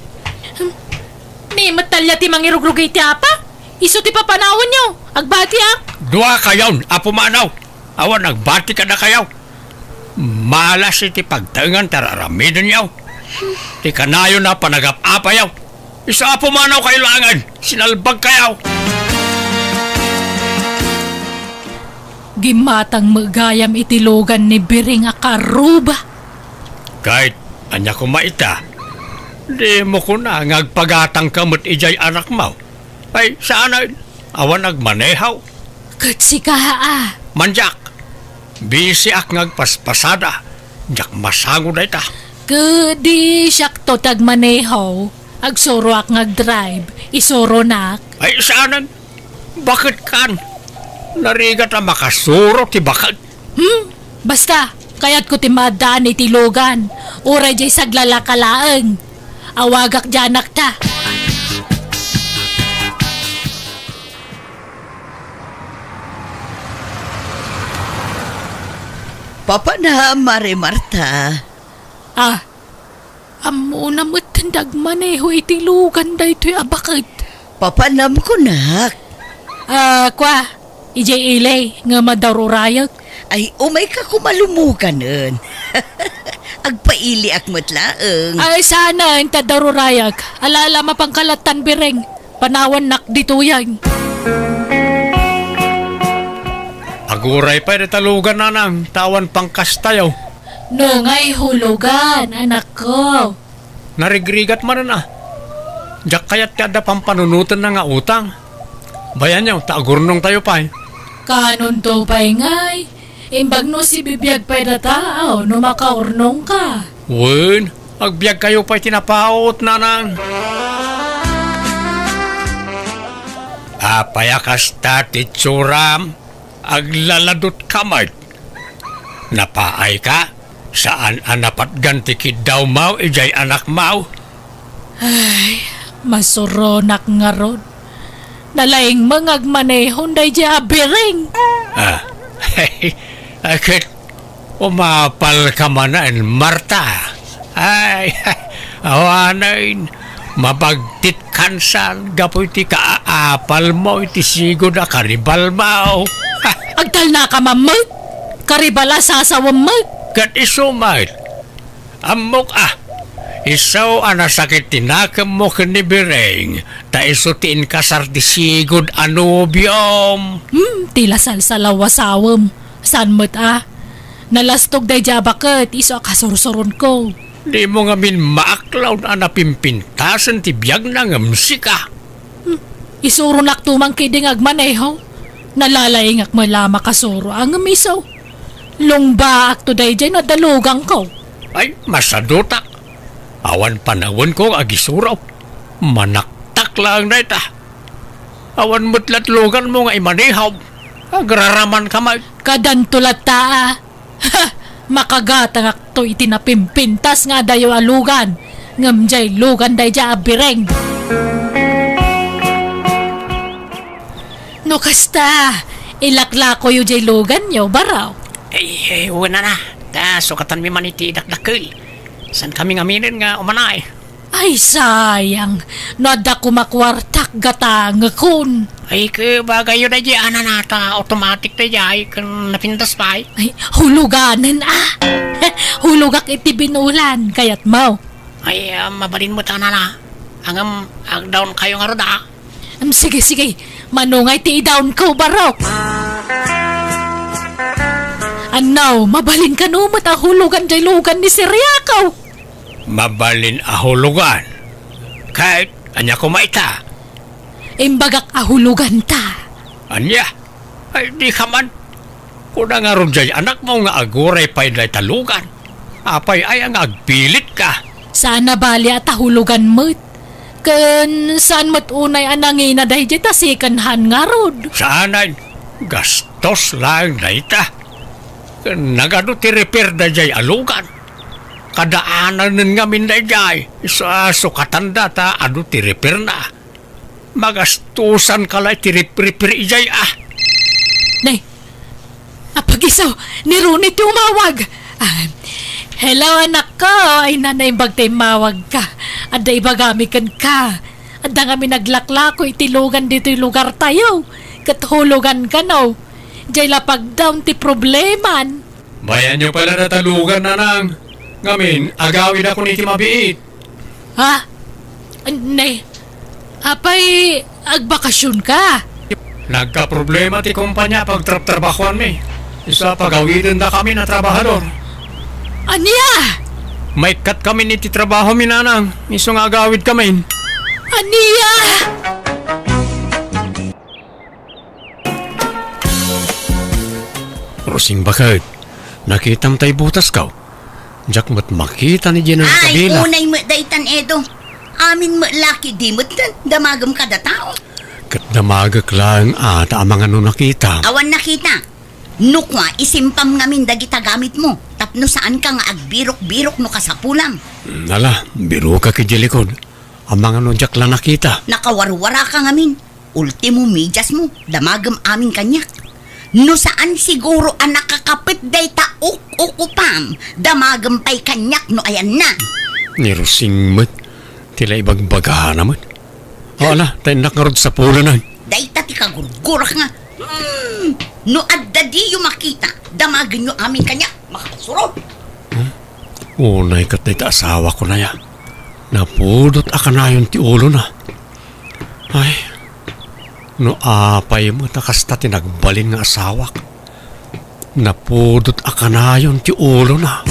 May matalya ti mangirugrugay ti apa? Iso ti papanawon nyo. Agbati ah. Dua kayaw, apo manaw. Awan nagbati ka na kayaw. Malas iti pagtangan tararamidan yaw. Ti kanayo na panagap-apa yaw. Isa apo manaw kailangan. Sinalbag kayaw. Gimatang magayam itilogan ni Biring akaruba. Kahit anya ko maita, di mo ko na ngagpagatang kamot ijay anak mo. Ay, sana awan nagmanehaw. Katsi ka ah. Manjak, bisi ak ngagpaspasada. Jak masango na ita. Kadi siyak to tagmaneho. Agsuro ak ngagdrive. Isuro nak. Ay, sana, bakit kan? Narigat na makasuro ti bakit. Basta, kaya't ko timadaan itilogan. Ura jay saglalakalaang. Awagak janak ta. Papa na, Mare Marta. Ah, amo na matandag maneho itilugan da ito'y abakit. Papanam ko nak. Kwa, ijay ilay nga madarurayak. Ay, umay ka kumalumugan nun. Agpaili ak matlaeng. Ay, sana ang tadarurayak. Alala mapangkalatan bireng. Panawan nak dito yan. Aguray pa rin talugan na nang tawan pangkastayaw. Nungay hulugan, anak ko. Narigrigat man na. Jak kayat kada pampanunutan na nga utang. Bayan niyo, taagurnong tayo pa eh. Kanon to pa'y ngay. Imbag no si bibiyag pa'y na tao, no makaurnong ka. Wen, agbiag kayo pa'y tinapaot na nang. Apayakas tati tsuram, aglaladot kamay. Napaay ka? Saan anapat ganti kid daw mau, ijay anak mau? Ay, masuronak nga ron. Nalaing mangagmanehon day di abiring. Akit, umapal ka manan, Marta. Ay, awanain, mabagtit kansan, gapoy ti kaapal mo, iti sigod na karibal mo. Agtal na ka mamag. Karibala sasawam mag. Kat isumay, amok isaw anasakit tinakam mo kanibireng, ta isutiin kasar di sigod anubyom. Tila salsalawasawam. San mo't Nalastog day jabakat, iso kasursuron ko. Di mo nga min maaklaw na napimpintasan ti biyag na ngamsika. Isuro nak tumang kiding agmaneho. Nalalaying ak malama kasuro ang misaw. Lungba ak to day dyan nadalugang ko. Ay, masadutak. Awan panawon ko agisuraw. Manaktak lang na ita. Awan mutlat lugan mo nga imanihaw. Agraraman ka mag. Kadantulat taa. Makagatang ak to itinapimpintas nga dayo alugan. Ngamjay lugan day dya abireng. No kasta, ilakla ko yu jay lugan nyo baraw. Wala na. Sukatan mi man iti dakdakil. San kami ngaminin nga umanay? Ay sayang, no da kumakwartak gatang kun. Ay bagay yun na di ananata. Automatic na di ay kung napintas pa ay. Ay, huluganan Hulugak iti binulan, kayat mau. Ay mabalin mo ta na. Ang down kayo nga roda. Sige, manungay ti down ko barok. Anaw, mabalin ka numot ang hulugan jay lugan ni Siryakaw. Mabalin ahulugan. Kahit anya ko maita. Imbagak ahulugan ta. Anya? Ay di ka man. Kuna nga ron jay anak mo nga aguray pa'y day talugan. Apay ay ang agpilit ka. Sana bali at ahulugan mo't. Kan saan mo't unay anangin na dahi jay tasikanhan nga rod. Sana gastos lang na ita. Nagano ti repair da jay alugan. Kadaanan nun nga min da jay. Sukatan da ta ano ti repair na. Magastusan ka lang ti repair jay Nay, apagisaw, ni Rooney tumawag. Hello anak ko, ay nanay bagtay mawag ka. At da ibagamikan ka. At nga mi naglaklako itilugan dito yung lugar tayo. Kathulugan ka no. Diyay lapag down ti probleman. Bayan nyo pala natalugan, nanang. Ngamin, agawin ako ni Timabiit. Ha? Nay, apay agbakasyon ka. Nagka-problema ti kumpanya pag trabahuan mi. Isa pagawitin na kami na trabahador. Aniya? May cut kami ni ti trabaho mi, nanang. Isong agawid kami. Aniya? Rosing bakit? Nakitam tay butas ka. Jack mat makita ni Jen ang Ay, kabila. unay mo daytan edo. Amin mo laki di mo damagam kada tao. Kat namagak lang ata ang mga no nakita. Awan nakita. Nukwa, isimpam ngamin dagita gamit mo. Tapno saan ka nga agbirok-birok no kasapulam. Nala, biro ka kijilikod. Ang mga no Jack lang nakita. Nakawarwara ka ngamin. Ultimo medyas mo, damagam amin kanyak. No saan siguro ang nakakapit day ta ukupam, damagam pa'y kanyak no ayan na. Ni Rosing mat. Tila ibagbagahan naman. Wala, tayo nakarod sa pulo na. Day ta ti kagurgurak nga. No adda di yung makita, damagan nyo amin kanyak, makasurot. Unay kat na asawa ko na yan. Napudot akanayon ti ulo na. Ay, no apay mo nakasta tinagbalin nga asawa ko. Napudot akanayon ti ulo na.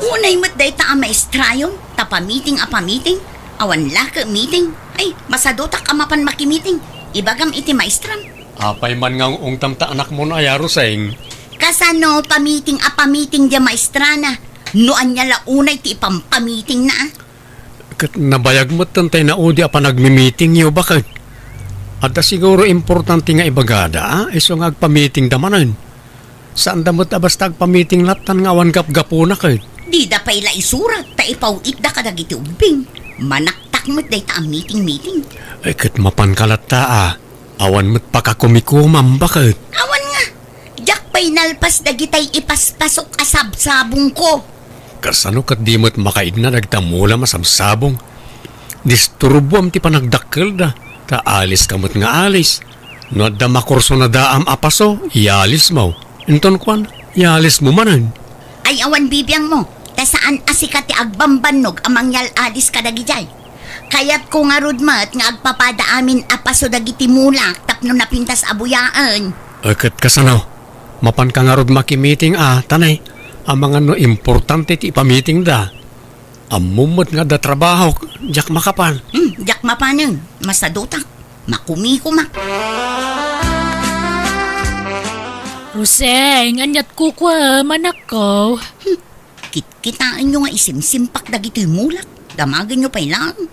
Unay mo't day ta ang maestrayon, tapamiting apamiting, awan laka meeting. Ay, masadotak amapan makimiting, ibagam iti maestram. Apay man nga ungtam ta anak mo na ayaro saying. Kasano pamiting apamiting di maestrana, noan niya launay ti ipampamiting na. Kat nabayag mo tantay na udi apa nagmi-meeting yo bakit? At siguro importante nga ibagada, iso nga agpa-meeting damanan. Saan damot abastag pa-meeting latan nga awan gap-gapuna kay? Di da pa'y laisurat, ta ipawit da kadagiti ubing. Manaktak mo't day ta ang meeting. Ay kat mapankalat ta awan mo't pakakumikumam bakit? Awan nga, jak pa'y nalpas dagitay ipaspasok asab-sabong ko. Kasano kat di mo't makaid na nagtamula masamsabong. Disturbuam ti panagdakkel da. Ta alis kamot nga alis. No da makurso na daam apaso, ialis mo. Inton kwan, ialis mo manan. Ay awan bibiyang mo, ta saan asikat ti agbambanog amang yal alis kadagijay. Kayat ko nga rudmat nga agpapada amin apaso dagiti mulak tapno napintas abuyaan. Akat kasano, mapan ka nga rod makimiting tanay. Ang mga no importante ti ipamiting da. Amumot nga da trabaho, jak makapan. Jak mapanang, masadutak, makumikumak. Roseng, anyat kukwa manak ko. Kitaan nyo nga isimsimpak dagito yung mulak. Damagan nyo pa lang.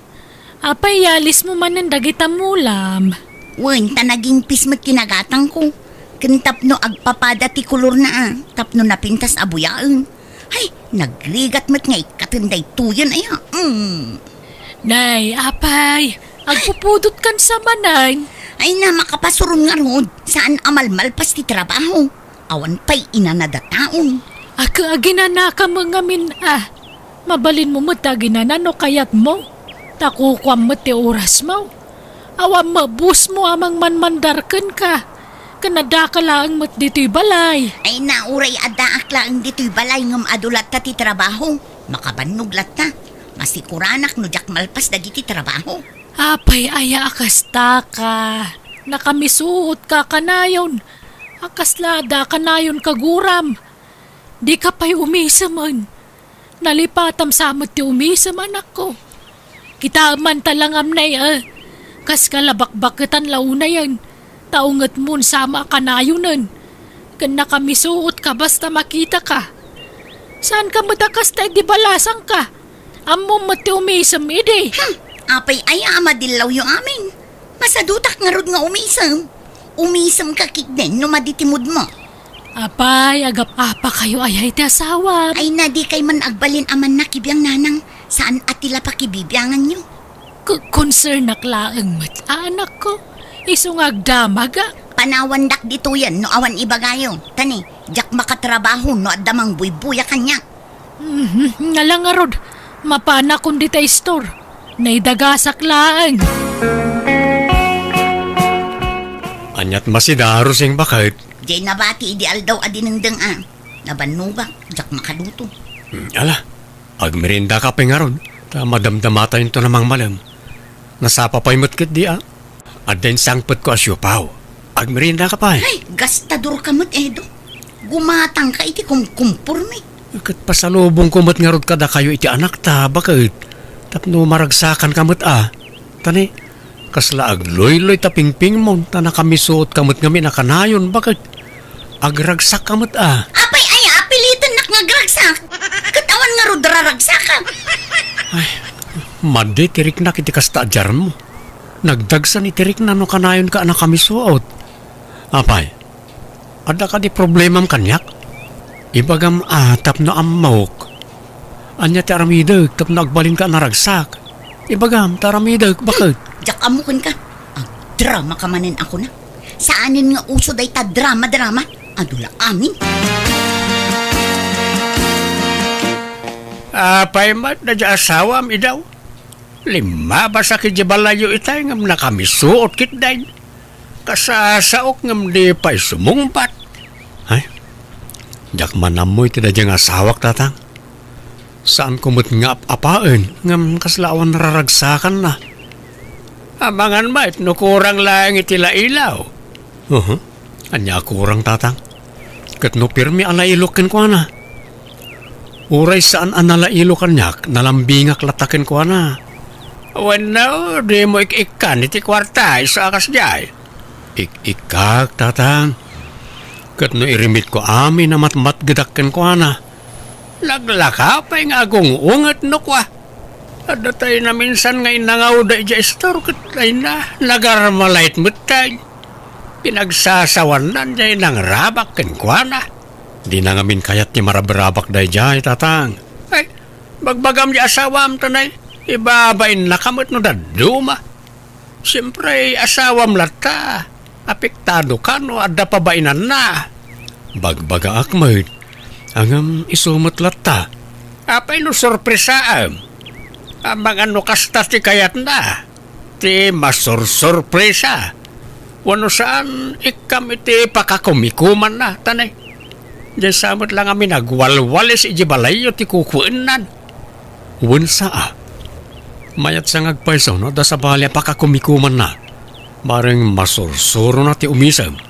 Apay yalis mo man ang dagita mulam. Wen, tanaging pismat kinagatang ko. Kentapno agpapada ti kulor na tapno napintas abuyaan. Ay, nagligat mat nga ikatinday tuyan aya. Nay, apay, agpupudot kan sa manan. Ay na makapasurong nga rod, saan amalmalpas ti trabaho. Awan pa'y inanadataon. Aga ginanaka mga min Mabalin mo ginanano kayat mo. Takukwam mo ti oras mo. Awam mabus mo amang manmandarkan ka. Kanada ka lang mat dito'y balay. Ay nauray adaak lang dito'y balay ngam adulat ta ti trabaho. Makabanuglat ta. Masikuranak no jak malpas dagiti trabaho. Apay aya akasta ka. Nakamisuot ka kanayon. Akaslada kanayon kaguram. Di ka pa'y umisaman. Nalipatam samot ti umisam anak ko. Kita man talangam na kas kalabakbaketan launa yan. Taungat mun sama kanayonan. Kan nakamisuot ka basta makita ka. Saan ka matakas tayo di balasang ka? Ammo mati umisam ide. Apay ay amadilaw yung amin. Masadutak nga rod nga umisam. Umisam ka kikden no maditimod mo. Apay, agap-apa kayo ayay ti asawa. Ay na di kay man agbalin aman na kibiyang nanang. Saan atila pa kibibyangan nyo? Concern naklaang mat anak ko. Isungag damaga. Panawandak dito yan no awan ibagayo. Tani, jak makatrabaho no at damang buybuya kanya. Nga lang nga rod. Mapana kundi ta store. Naidagasak laang. Anyat masidaro sing bakit. Jay nabati ideal daw adinengdeng Nabanubak, jak makaluto. Ala, agmerinda ka pengaron. Ta madamdamata yun to namang malam. Nasapa pa'y matkit di Adain sangpet ko asyopaw. Agmerinda ka pa Ay, gastador kamot Edo. Gumatang ka iti kumkumpurmi. Kat pasalubong kumot nga rod kada kayo iti anak ta, bakit? Tapno maragsakan kamot Tani, kasla agloy-loy tapingping mo, ta nakamisot kamot ngami nakanayon, bakit? Agragsak kamot Apay ay apilitan nak nga gragsak. Katawan nga rod raragsakan. Mandi, tirik na kiti kasta adyaran mo. Nagdagsan itirik na no kanayon ka anak kamisuot. Apay, ada ka di problemam kanyak? Ibagam tap na amawok. Anya ti aramidag, tap na agbalin ka naragsak. Ibagam, taramidag, bakit? Jak amukin ka. Drama ka manin ako na. Saanin nga uso day ta drama-drama? Adula amin. Apay mat na di asawam idaw. 5 ba sa kijibalayo itay ngam nakamisuot kitday. Kasasaok ngam di pa'y sumungpat. Ay, jak manamoy ti dadyang asawak tatang. Saan kumot nga apaan ngam kaslawan nararagsakan na. Abangan mait no kurang lang itila ilaw. Anya kurang tatang. Kat no pirmi alailokin ko na. Uray saan analailo kanyak nalambingak latakin ko na. Wano, di mo ik-ikan iti kwarta isa akas jay. Ik-ikak tatang. Kat no irimit ko amin na matmat gedakken ko na. Naglakapay nga agong ungat no kwa. Ada tayo na minsan nga inangaw da ija store kat ay na nagarmalait mutay. Pinagsasawanan jay nang rabak ken kwa na. Di na ngamin kayat ni marabarabak da ija tatang. Ay, bagbagam di asawam tanay. Ibabain na kamot no daduma. Siyempre asawam lata. Apektado ka no adda pabainan na. Bagbaga akmay. Angam isumot lata. Apay no sorpresaam. Amang ano kasta ti kayat na. Ti masor-sorpresa. Wano saan ikam iti pakakumikuman na tanay. Diyan samot lang amin nagwalwalis ijibalayo ti kukuenan. Wansa mayat sa ngagpaisaw no, da sa balya pakakumikuman na. Bareng masursuro na ti umisam.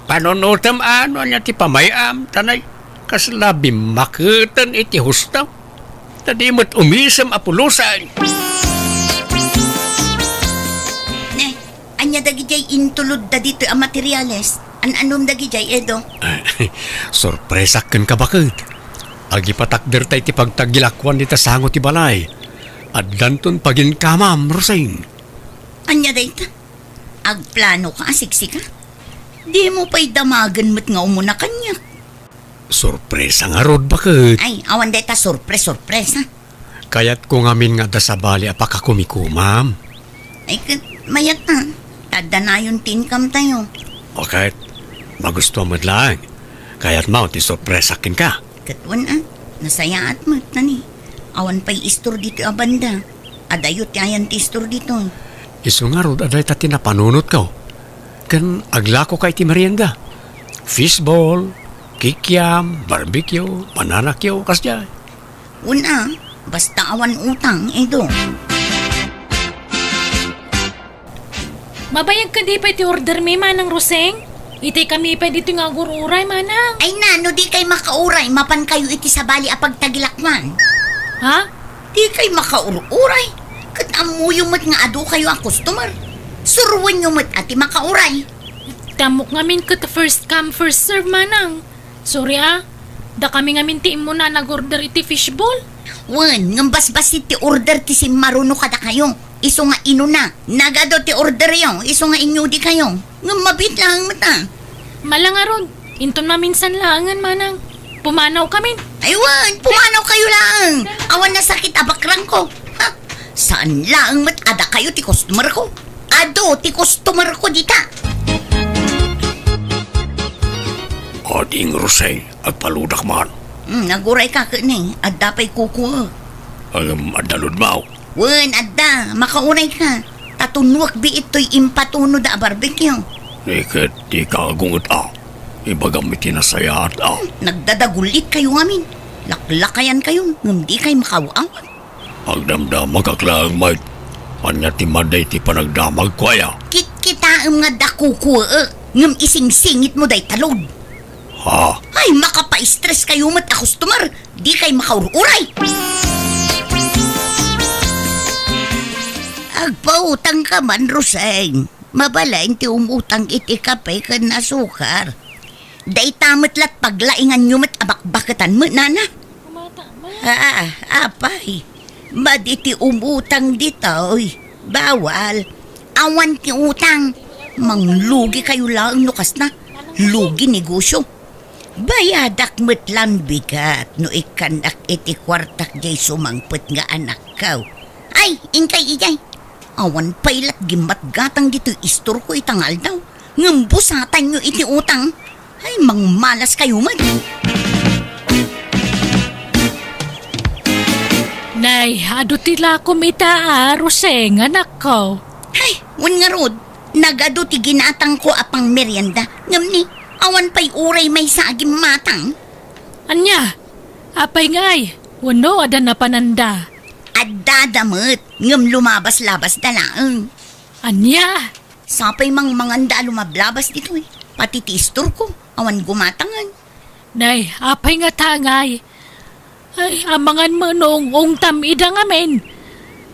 Panonotam ano niya ti pamayam, tanay. Kaslabi makitan iti hustaw. Tadimot umisam apulusan. Anya dagijay intulod da dito ang materyales. Anom dagijay, Edo? Sorpresakan ka bakit? Agi patakder tayo ti pagtagilakwan dita sango ti balay. At danton pagin kamam, Roseng. Anya dayta? Agplano ka, siksika? Di mo pa'y damagan mo't nga umuna kanya. Sorpresa nga rod bakit? Ay, awan dayta sorpresa. Kaya't ko ngamin nga da sa bali apakakumikumam. Ay, mayat na. Tada na yung tinkam tayo. Okay, magusto mo lang. Kaya't mo, ti sorpresakin ka. Katwan nasayaat mo, tani. Awan pa'y istor dito abanda. Adayot yayan ti istor dito. Iso nga rod, aday tati na panunot ka. Kan aglako kay ti merienda. Fishball, kikiam, barbecue, pananakyo, kasya. Una, basta awan utang, Edo. Mabayag ka di pa iti order mi, Manang Roseng? Iti kami pa dito nga gururay, Manang. Ay no di kay makauray, mapan kayo iti sabali apag tagilakman. Ha? Di kay makaururay. Kat amuyong mat nga ado kayo ang customer. Suruan nyo mat ati makauray. Tamok ngamin ka ta first come, first serve, Manang. Sorry da kami ngamin ti mo na nag-order iti fishball. Wan, ngambas-bas iti order ti si maruno kada kayo. Iso nga ino na. Nagado ti order yung. Iso nga inyo di kayo. Ngambabit lang mata. Malangaron, inton maminsan langan, Manang. Pumanaw kami. Aywan, pumanaw kayo lang. Awan na sakit abakrang ko. Ha? Saan lang mat ada kayo ti customer ko? Ado ti customer ko dita. Ading Roseng, agpaludak man. Naguray ka ka ni. Adda pa'y kukuha. Ang adalod mo. Wen, adda, makauray ka. Tatunwak bi ito'y impatuno da barbecue. Nikit, di ka agungot Ibagamit tinasayat Nagdadagulit kayo amin. Laklakayan kayo, hindi kayo makawang. Pagdamdam magkaklang mait. Anya ti maday ti panagdamag ko aya. Kit-kitaam nga dakukuwa. Ngam ising-singit mo day talod. Ha? Ay, makapa-stress kayo mat a customer. Di kayo makaururay. Agpautang ka man, Roseng. Mabalain ti umutang iti kape kan asukar. Day tamat lat paglaingan nyo mat abakbakatan mo, nana. Apay. Madi ti umutang ditoy. Bawal. Awan ti utang. Manglugi kayo lang nukas na. Lugi negosyo. Bayadak met lang bigat no ikanak iti kwartak jay sumangpet nga anak kaw. Ay, inkay ijay. Awan pailat gimat gatang dito istor ko itangal daw. Ngambusatan nyo iti utang. Ay, mangmalas kayo man. Nay, ado tila kumita Roseng, anak ko. Ay, wan nga rod. Nagado ti ginatang ko apang merienda. Ngam ni, awan pa'y uray may sagim matang. Anya, apay ngay, wano ada na pananda. At dadamot, ngam lumabas-labas dalaang. Anya, Sapay mang manganda lumablabas dito eh. Pati tistor ko, awan gumatangan. nay, apay nga tangay. Ay, amangan mo noong ungtam ida ngamin.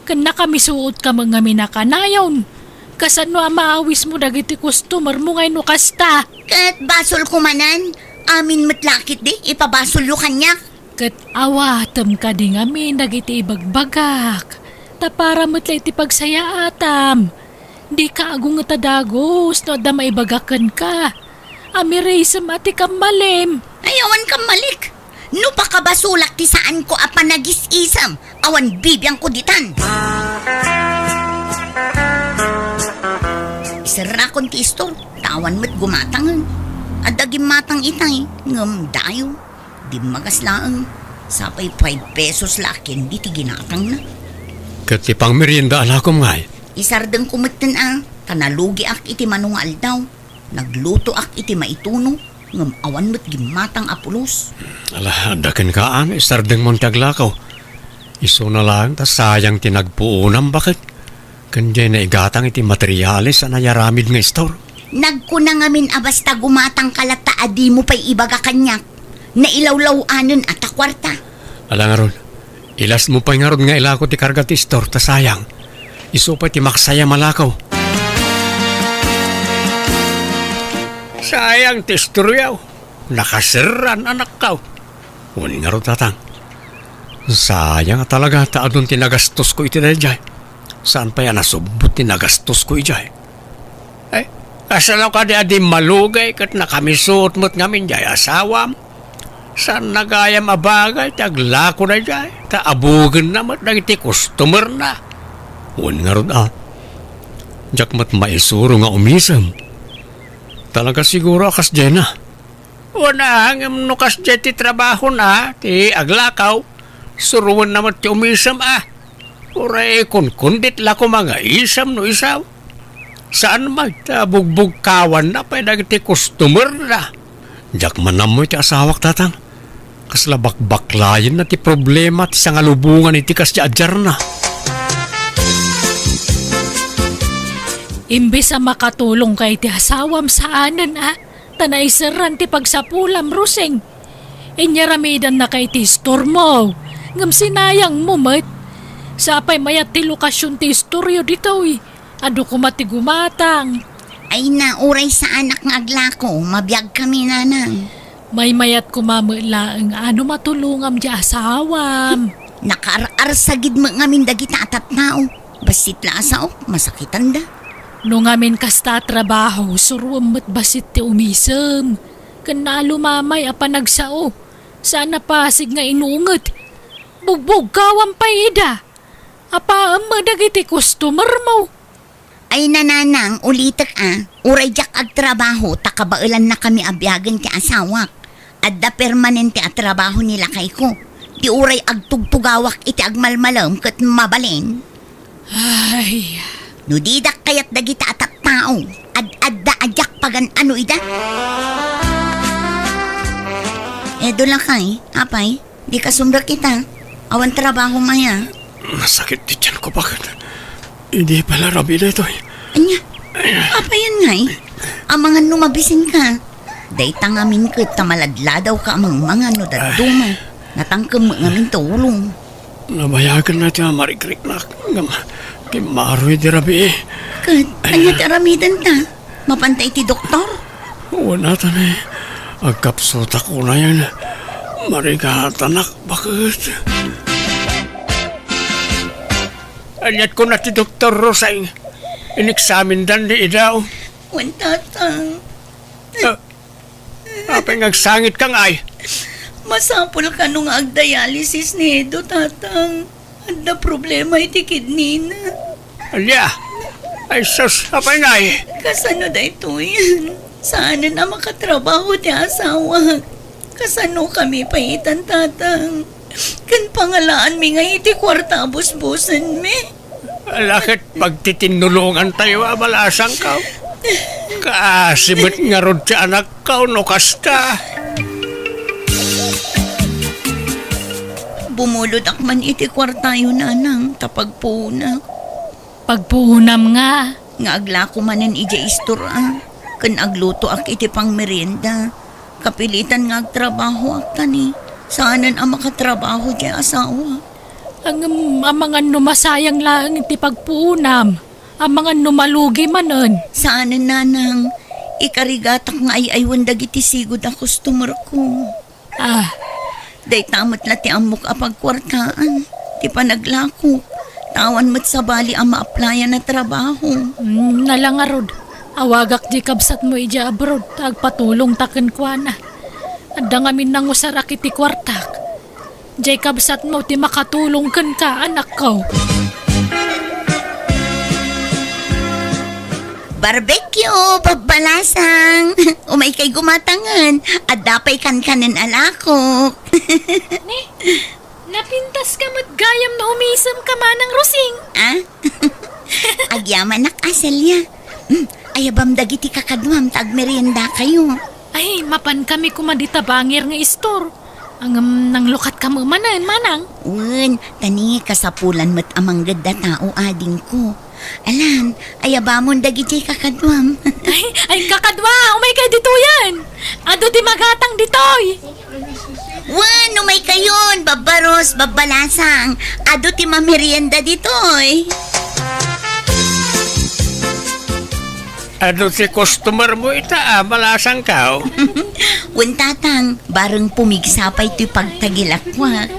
Kan kami suot ka mga minakanayon. Kasano maawis mo dagiti customer mo ngay no kasta. Kat basol ko manan, amin matlakit di, ipabasol yo kanya. Kat awatam ka di ngamin dagiti ibagbagak. Tapara matla iti pagsaya atam. Di ka agung nga tadagos no da maibagakan ka. Amirisam ati kamalim. Ayawan kang malik. No pa ka basulak ti saan ko apa nagis-isam, awan bibiyang ko ditan. Isara kon ti istor, tawan mo't gumatangan. Adagim matang itay, ngam dayo. Di magaslaang, sapay 5 pesos lakin, di ti ginatang na. Kati pang merienda alakom ngay. Isardeng kumagtan tanalugi ak iti manungal daw. Nagluto ak iti maituno, ngam awan mo't gimatang apulos. Ala, dakin kaan, isardeng mong taglakaw. Iso na lang, ta sayang tinagpuunam bakit? Kandiay na igatang iti materyales na yaramid nga store. Nagkuna ngamin abasta gumatang kalata adi mo pa'y ibaga kanyak. Nailawlaw-anon at akwarta. Ala nga ron, ilas mo pa nga ron nga ilako ti karga ti store, ta sayang. Iso pa ti maksaya malakaw. Sayang ti store yaw. Nakasiran anak kaw. Wali nga ron tatang. Sayang talaga taadon tinagastos ko iti na dyan. Saan pa yan nasubot tinagastos ko ijay? Ay, kasalaw ka di adi malugay kat nakamisot mo't ngamin jay asawam. Saan nagayam abagay taglako na jay. Taabugan na mo't nagiti customer na. Wali nga ron Diyak mo't maisuro nga umisam. Talaga siguro akas dyan na. Wala hangam no kas dyan ti trabaho na, ti aglakaw. Suruan na mo't ti umisam Uray kun kundit la ko mga isam no isaw. Saan magtabugbog kawan na pa dagiti customer na. Diyak manamoy ti asawak tatang. Kaslabak-baklayan na ti problema ti sangalubungan iti kas di adjar na. Imbis sa makatulong kay ti asawam saanan tanaisaran ti pagsapulam Roseng. Inyaramidan na kay ti store mo. Ngam sinayang mo mat. Sapay mayat ti lokasyon ti istoryo dito Ado ko mati gumatang. Ay nauray sa anak ng aglako, mabiyag kami nanang. May mayat kumamalaang ano matulungam di asawam. Nakaarar sa gidma ngamin dagita atat nao. Basit lasa masakitan da. Nung amin kasta trabaho, suruam mat basit ti umisam. Kanalo mamay apa nagsao. Sana pasig nga inungot. Bugbog kawam pa ida. Apa dagiti customer mo? Ay nananang, ulitak uray jak ag trabaho, takabailan na kami abyagan ti asawak. Adda permanente at trabaho nila kay ko. Ti uray agtugtugawak iti agmalmalam ket mabalin. Ay, No didak kayat dagita atat tao. Ad-adda ajak pagan ano ida. Edo lang kay, apay, di ka sumber kita. Awan trabaho maya. Masakit di tiyan ko, bakit? Hindi pala rabi na ito. Anya, apa yan ngay? Amangan numabisin ka. Day tangamin ka, tamaladladaw ka amang mga nudaduma. Natangkam ngamin tulong. Nabayagan na tiyan marikrik na. Kimaroy di rabi eh. Kat, anya taramidan ta. Mapantay ti doktor. Wala ta na eh. Agkapsot ako na yan. Marikatanak, bakit? Anyat ko na ti Dr. Rosay. Inexamin dan di idaw. Wantatang, Apay ngagsangit kang ay. masapol ka nung agdialysis ni Edo, tatang. Anda problema iti kidney na. Alya. Ay sus, apay nga eh. Kasano da ito yan? Saan na makatrabaho ti asawa? Kasano kami paitan, tatang? Kan pangalaan mi nga iti kwarta busbusan mi. Alakit pagtitinulungan tayo, abalasang ka. Kaasimit nga rod sa anak ka, no kasta. Bumulod akman iti kwarta yun, anang, tapagpuna. pagpuhunam nga. Nga agla ko manan ija istura. Kan agluto ak iti pang merienda. Kapilitan nga agtrabaho ak tani. Saanan ang makatrabaho di asawa. Ang mga numasayang lang iti pagpuhunam. Ang mga numalugi manon. Saanan nanang. Ikarigatak nga ay aywan dagiti sigod ang customer ko. Ah, Day tamat la ti amok apagkwartaan. Ti panaglako. Tawan mo't sa bali ang ma-applyan na trabaho. nalangarod. Awagak di kabsat mo ija abroad. Agpatulong taken kwa na. Adda ngamin nang usarak iti kwartak. Jay kabsat mo ti makatulong kan ka anak ko. Barbecue, babalasang. Umay kay gumatangan. At dapay kan-kanin alakok. Napintas ka mo't gayam na umisam ka manang Rosing. Ah? Agyaman nak aselya. Ayabam dagiti kakadwam tag merienda kayo. Ay, mapan kami kumadita bangir nga istor. Ang nang lukat ka mo manan, manang. Un, tani kasapulan mat amang ganda tao ading ko. Alan, ayabamon dagiti kakadwam. Ay, kakadwa, umay kay dito yan. Ado di magatang ditoy. Wan, umay kayon, babaros, babalasang. Ado ti mamerienda ditoy. Ano si customer mo ita, malasang ka. Untatang, bareng pumigsapay ti pagtagilakwak.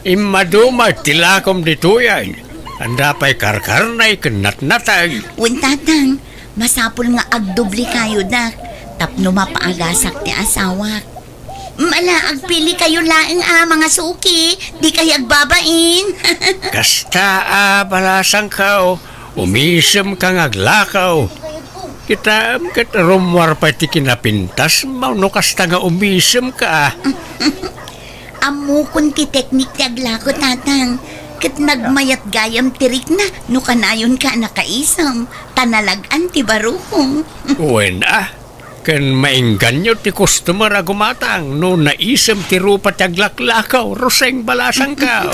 Imaduma, tilakom dito yan. Anda pa'y karkarnay, kanat-natay. Untatang, masapul nga agdubli kayo dak. Tapno mapaagasak ti asawak. Mala, agpili kayo laeng mga suki. Di kayo agbabain. Kasta, balasang ka. Umisem kang aglakaw. Kita rumwar pa ti kinapintas, mauno kasta nga umisem ka. Amo kun ti teknik ti aglako, tatang. Ket nagmayat gayam tirik na, no kanayon ka nakaisam. Tanalagan ti barukong. Uwen kan maingganyo ti customer agumatang, no naisem ti rupa ti aglaklakaw, roseng balasang ka.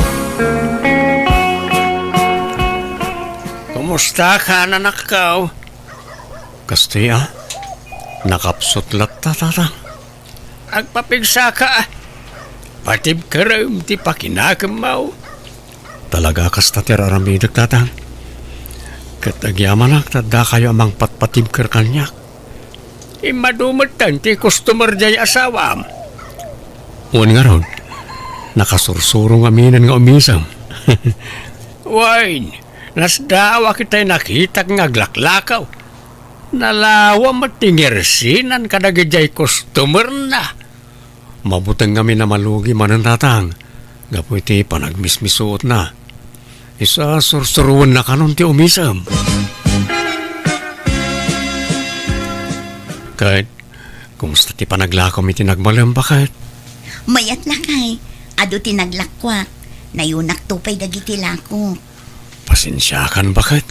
Kumusta ka, nanak ka? Kastaya, nakapsot latta, tatang. Agpapigsa ka. Patib ka rin, ti pakinakamaw. Talaga kasta ti raramidag, tatang. Katagyaman tadda kayo amang patpatib ka kanyak. Imadumatan ti customer jay asawam. Uwan nga ron, nakasursurong aminan nga umisam. Wine, nasdawa kita'y nakita nga aglaklakaw. Nalawa matingirsinan kadagijay customer na. Mabutang kami na malugi manan, tatang. Gapoy ti panagmismisuot na. Isa sursuruan na kanon ti umisam. Kahit, kumusta ti panaglakom iti nagmalam bakit? Mayat lakay. Ado tinaglakwak. Nayunak tupay dagiti lako. Pasensyakan bakit?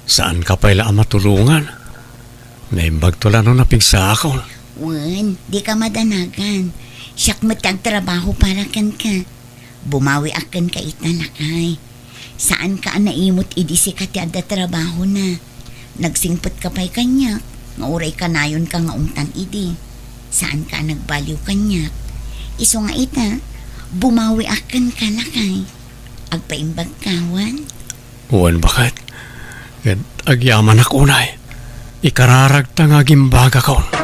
Saan ka pala ang matulungan? Naimbag tula no napigsa ako. Wen, di ka madanagan. Siyak matagtrabaho para kan ka. Bumawi akan ka itanakay. Saan ka naimot idisi ka ti adda trabaho na. Nagsingpot ka pa'y kanya. Nga uray ka nayon ka nga ungtan idi. Saan ka nagbaliw kanya. Iso nga ita, bumawi akan ka lakay. Agpaimbag kawan. Uwan bakit? Agyaman ako unay. Ikararag tangaging baga ko.